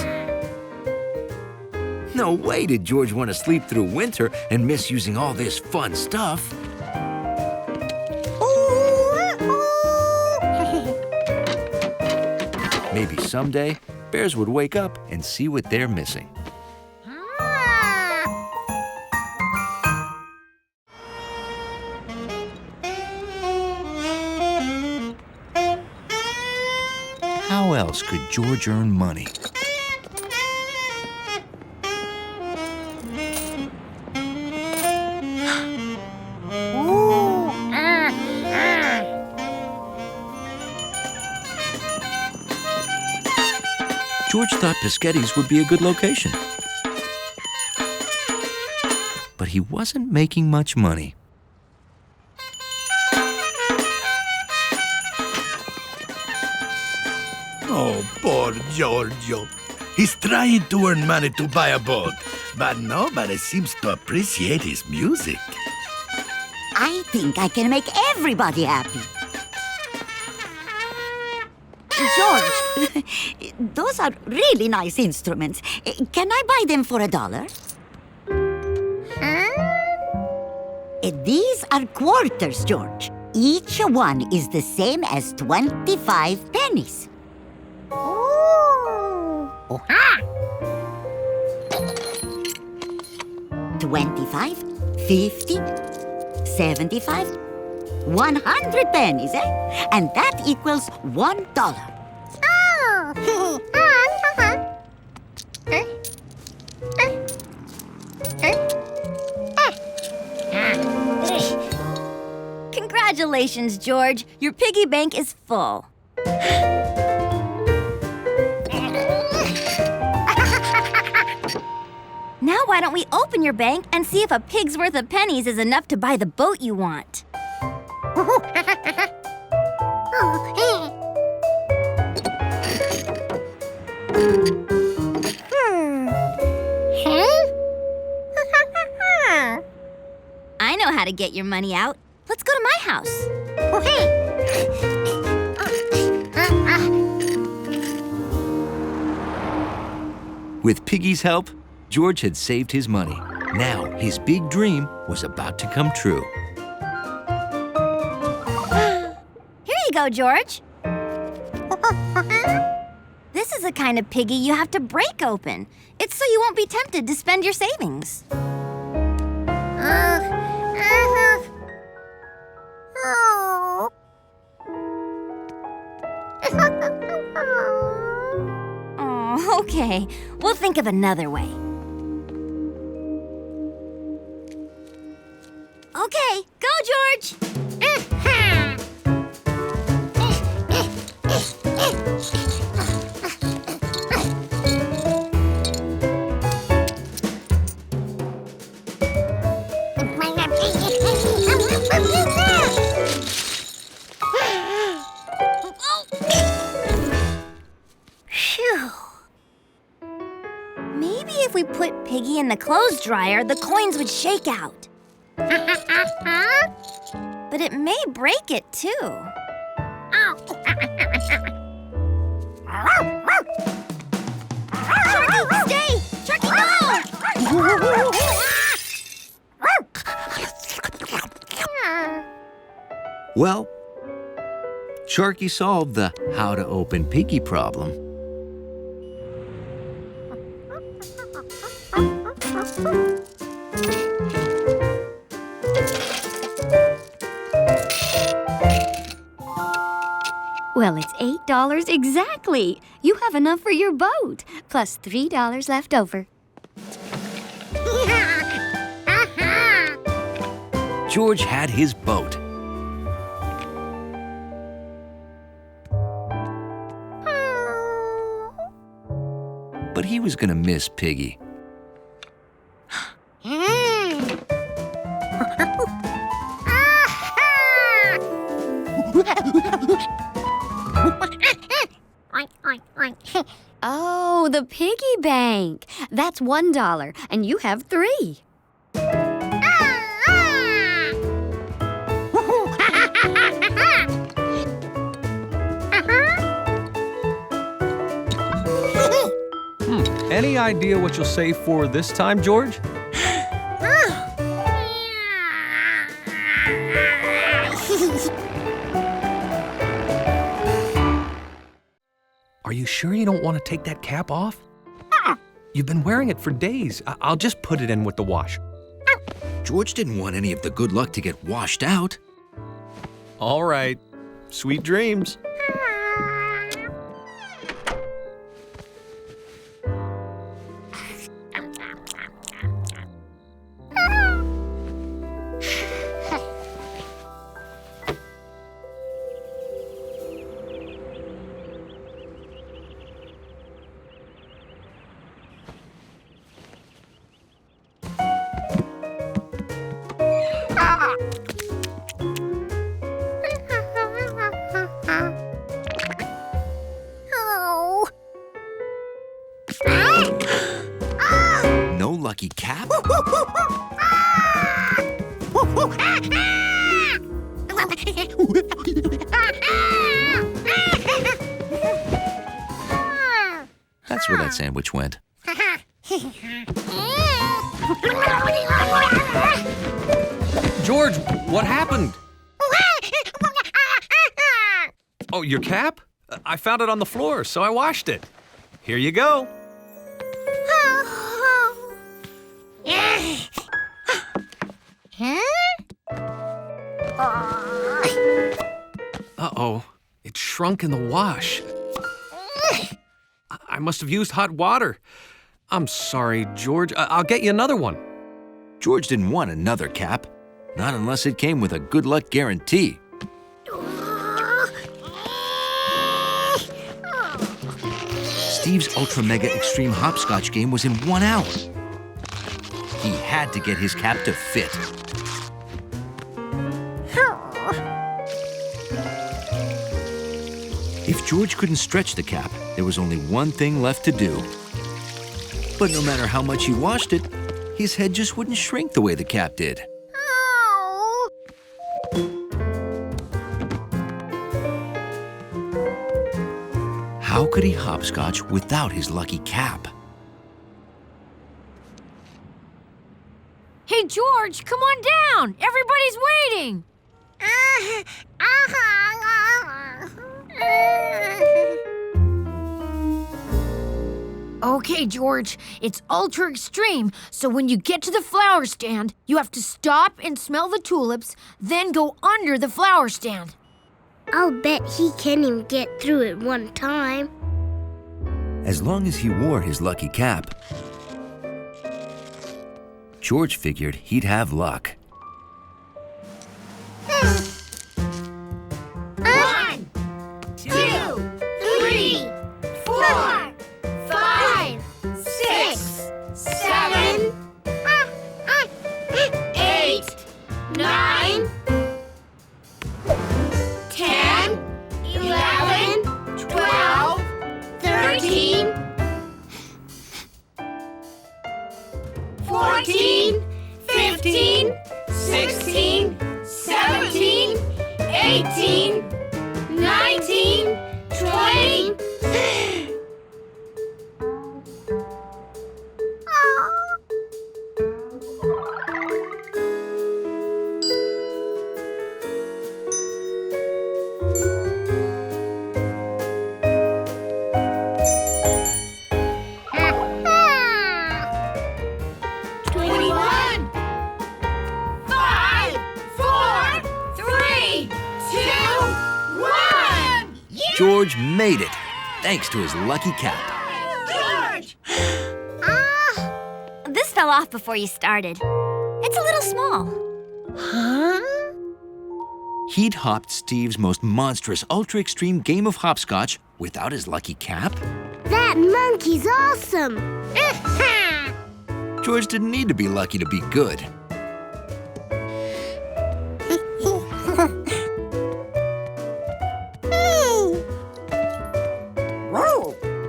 No way did George want to sleep through winter and miss using all this fun stuff. Maybe someday, bears would wake up and see what they're missing. How else could George earn money? George thought Pescetti's would be a good location. But he wasn't making much money. Oh, poor Giorgio. He's trying to earn money to buy a boat, but nobody seems to appreciate his music. I think I can make everybody happy. George, those are really nice instruments. Can I buy them for $1? These are quarters, George. Each one is the same as 25 pennies. 25, 50, 75, 100 pennies, eh? And that equals $1. Congratulations, George. Your piggy bank is full. Now why don't we open your bank and see if a pig's worth of pennies is enough to buy the boat you want? I know how to get your money out. Let's go to my house. With Piggy's help, George had saved his money. Now his big dream was about to come true. Here you go, George. This is the kind of piggy you have to break open. It's so you won't be tempted to spend your savings. Oh, okay. We'll think of another way. Okay, go, George! Phew. Maybe if we put Piggy in the clothes dryer, the coins would shake out. But it may break it, too. Sharky, stay! Sharky, no! Well, Sharky solved the how to open Piggy problem. Well, it's $8 exactly. You have enough for your boat, plus $3 left over. George had his boat. But he was gonna miss Piggy. Oh, the piggy bank. That's $1, and you have 3. Any idea what you'll save for this time, George? Are you sure you don't want to take that cap off? You've been wearing it for days. I'll just put it in with the wash. George didn't want any of the good luck to get washed out. All right. Sweet dreams. No lucky cap? That's where that sandwich went. George, what happened? Oh, your cap? I found it on the floor, so I washed it. Here you go. Uh-oh, it shrunk in the wash. I must have used hot water. I'm sorry, George. I'll get you another one. George didn't want another cap, not unless it came with a good luck guarantee. Steve's Ultra Mega Extreme Hopscotch game was in 1 hour. He had to get his cap to fit. If George couldn't stretch the cap, there was only one thing left to do. But no matter how much he washed it, his head just wouldn't shrink the way the cap did. How could he hopscotch without his lucky cap? Hey, George, come on down. Everybody's waiting. Okay, George, it's ultra extreme, so when you get to the flower stand, you have to stop and smell the tulips, then go under the flower stand. I'll bet he can't even get through it one time. As long as he wore his lucky cap, George figured he'd have luck. 1, 2, 3, 4, 5, 6, 7, 8, 9, 10, 11, 12, 13, 14, 15, 16, 17, 18, 19, 20. George made it, thanks to his lucky cap. George! This fell off before you started. It's a little small. Huh? He'd hopped Steve's most monstrous, ultra-extreme game of hopscotch without his lucky cap. That monkey's awesome! George didn't need to be lucky to be good.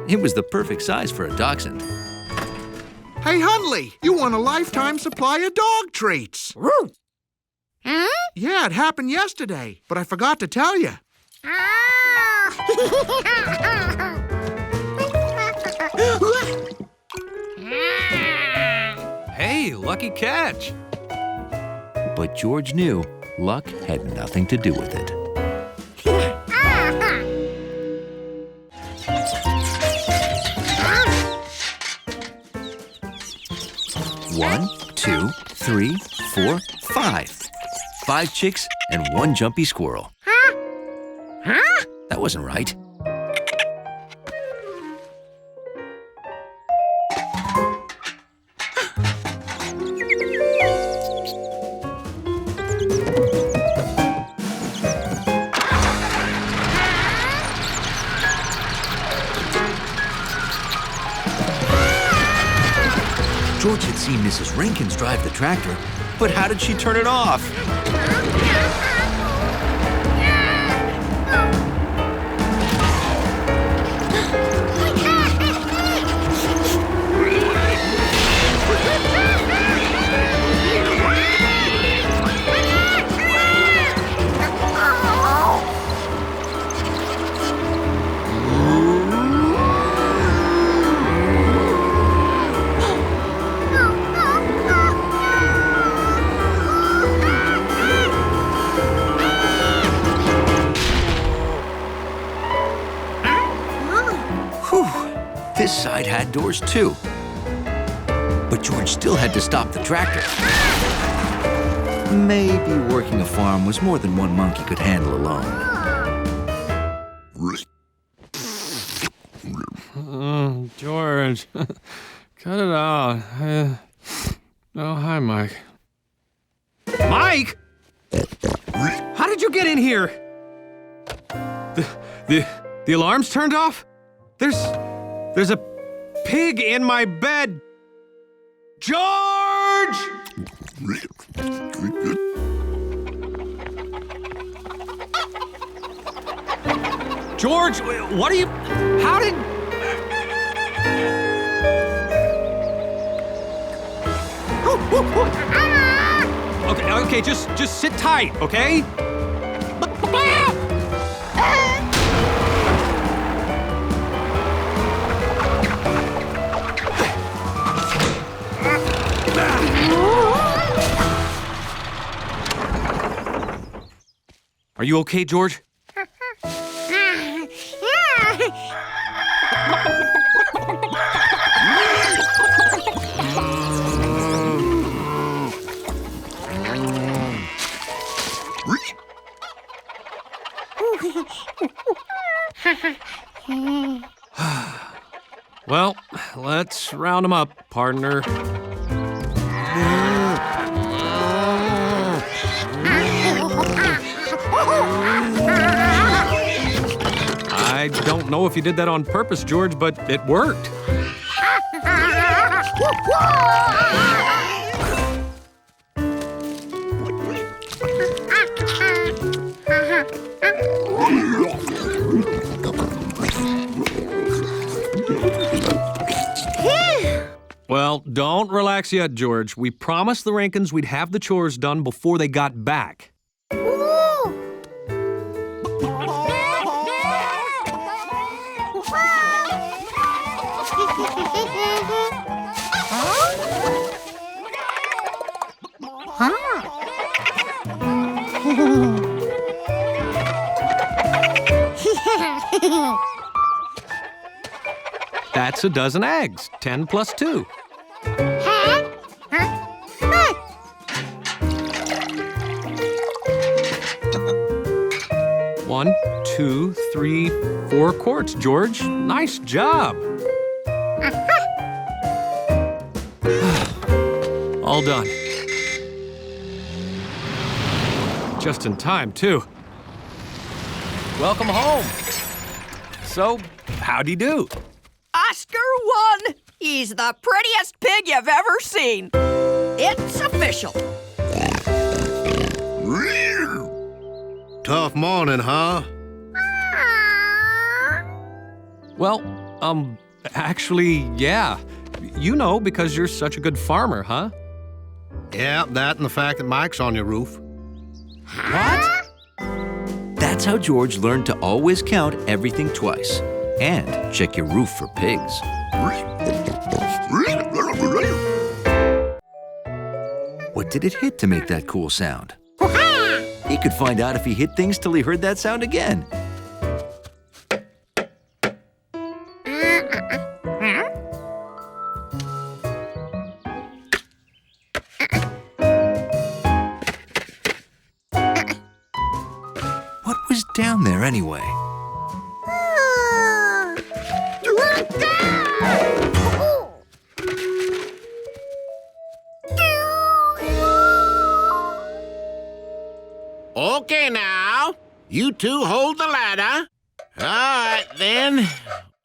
It was the perfect size for a dachshund. Hey, Hundley, you won a lifetime supply of dog treats. Huh? Yeah, it happened yesterday, but I forgot to tell you. Hey, lucky catch. But George knew luck had nothing to do with it. 1, 2, 3, 4, 5. 5 chicks and 1 jumpy squirrel. Huh? That wasn't right. George had seen Mrs. Rankins drive the tractor, but how did she turn it off? This side had doors too. But George still had to stop the tractor. Maybe working a farm was more than one monkey could handle alone. George, cut it out. Oh, hi, Mike. Mike? How did you get in here? The alarm's turned off? There's a pig in my bed. George! George, what are you... How did... Okay, just sit tight, okay? Are you okay, George? Well, let's round them up, partner. I don't know if you did that on purpose, George, but it worked. Well, don't relax yet, George. We promised the Rankins we'd have the chores done before they got back. That's a dozen eggs. 10 plus 2. One, 2, 3, 4 quarts, George. Nice job. All done. Just in time, too. Welcome home. So, how'd he do? Oscar won! He's the prettiest pig you've ever seen. It's official. Tough morning, huh? Well, actually, yeah. You know, because you're such a good farmer, huh? Yeah, that and the fact that Mike's on your roof. What? That's how George learned to always count everything twice and check your roof for pigs. What did it hit to make that cool sound? He could find out if he hit things till he heard that sound again. What was down there anyway? Okay, now. You two hold the ladder. All right, then.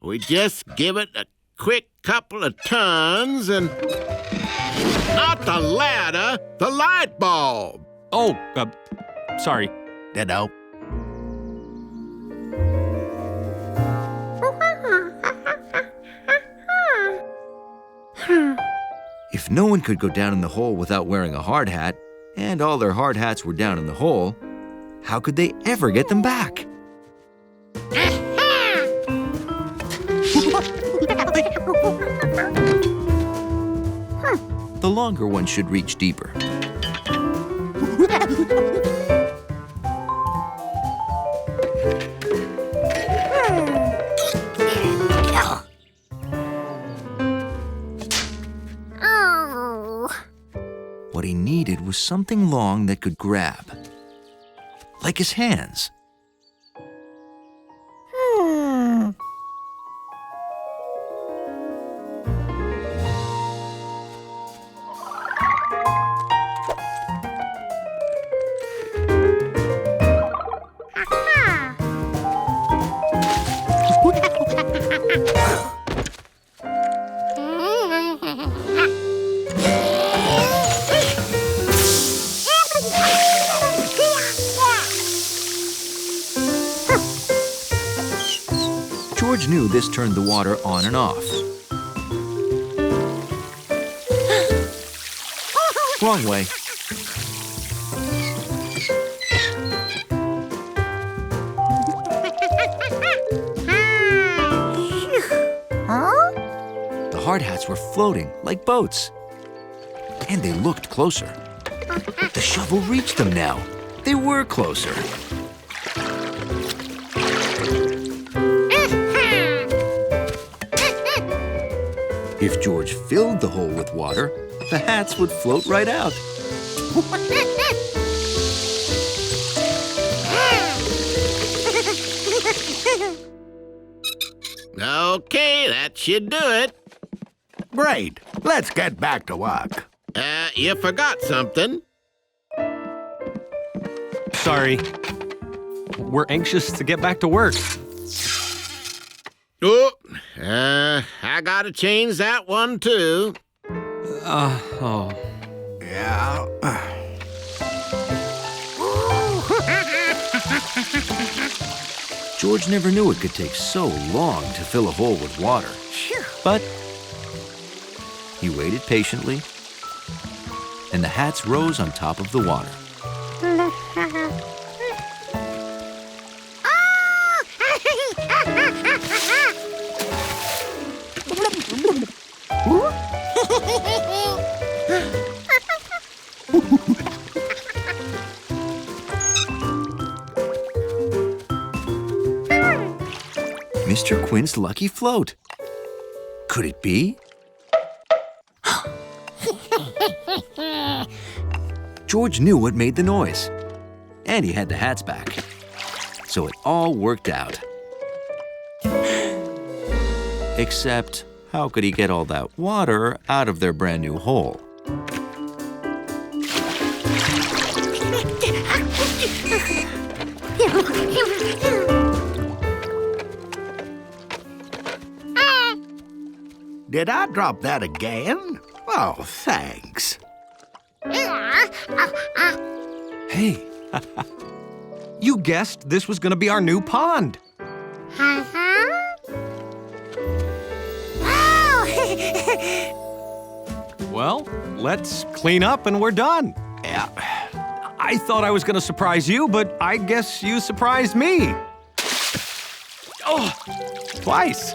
We just give it a quick couple of turns and... Not the ladder, the light bulb. Oh, sorry. Ditto. If no one could go down in the hole without wearing a hard hat, and all their hard hats were down in the hole, how could they ever get them back? The longer one should reach deeper. What he needed was something long that could grab, like his hands. This turned the water on and off. Wrong way. The hard hats were floating like boats. And they looked closer. The shovel reached them now. They were closer. If George filled the hole with water, the hats would float right out. Okay, that should do it. Great. Let's get back to work. You forgot something. Sorry. We're anxious to get back to work. Oh, I gotta change that one too. Oh. Yeah. George never knew it could take so long to fill a hole with water. But he waited patiently, and the hats rose on top of the water. Mr. Quinn's lucky float. Could it be? George knew what made the noise, and he had the hats back. So it all worked out. Except, how could he get all that water out of their brand new hole? Did I drop that again? Oh, thanks. Hey, you guessed this was gonna be our new pond. Well, let's clean up and we're done. Yeah. I thought I was gonna surprise you, but I guess you surprised me. Oh, twice.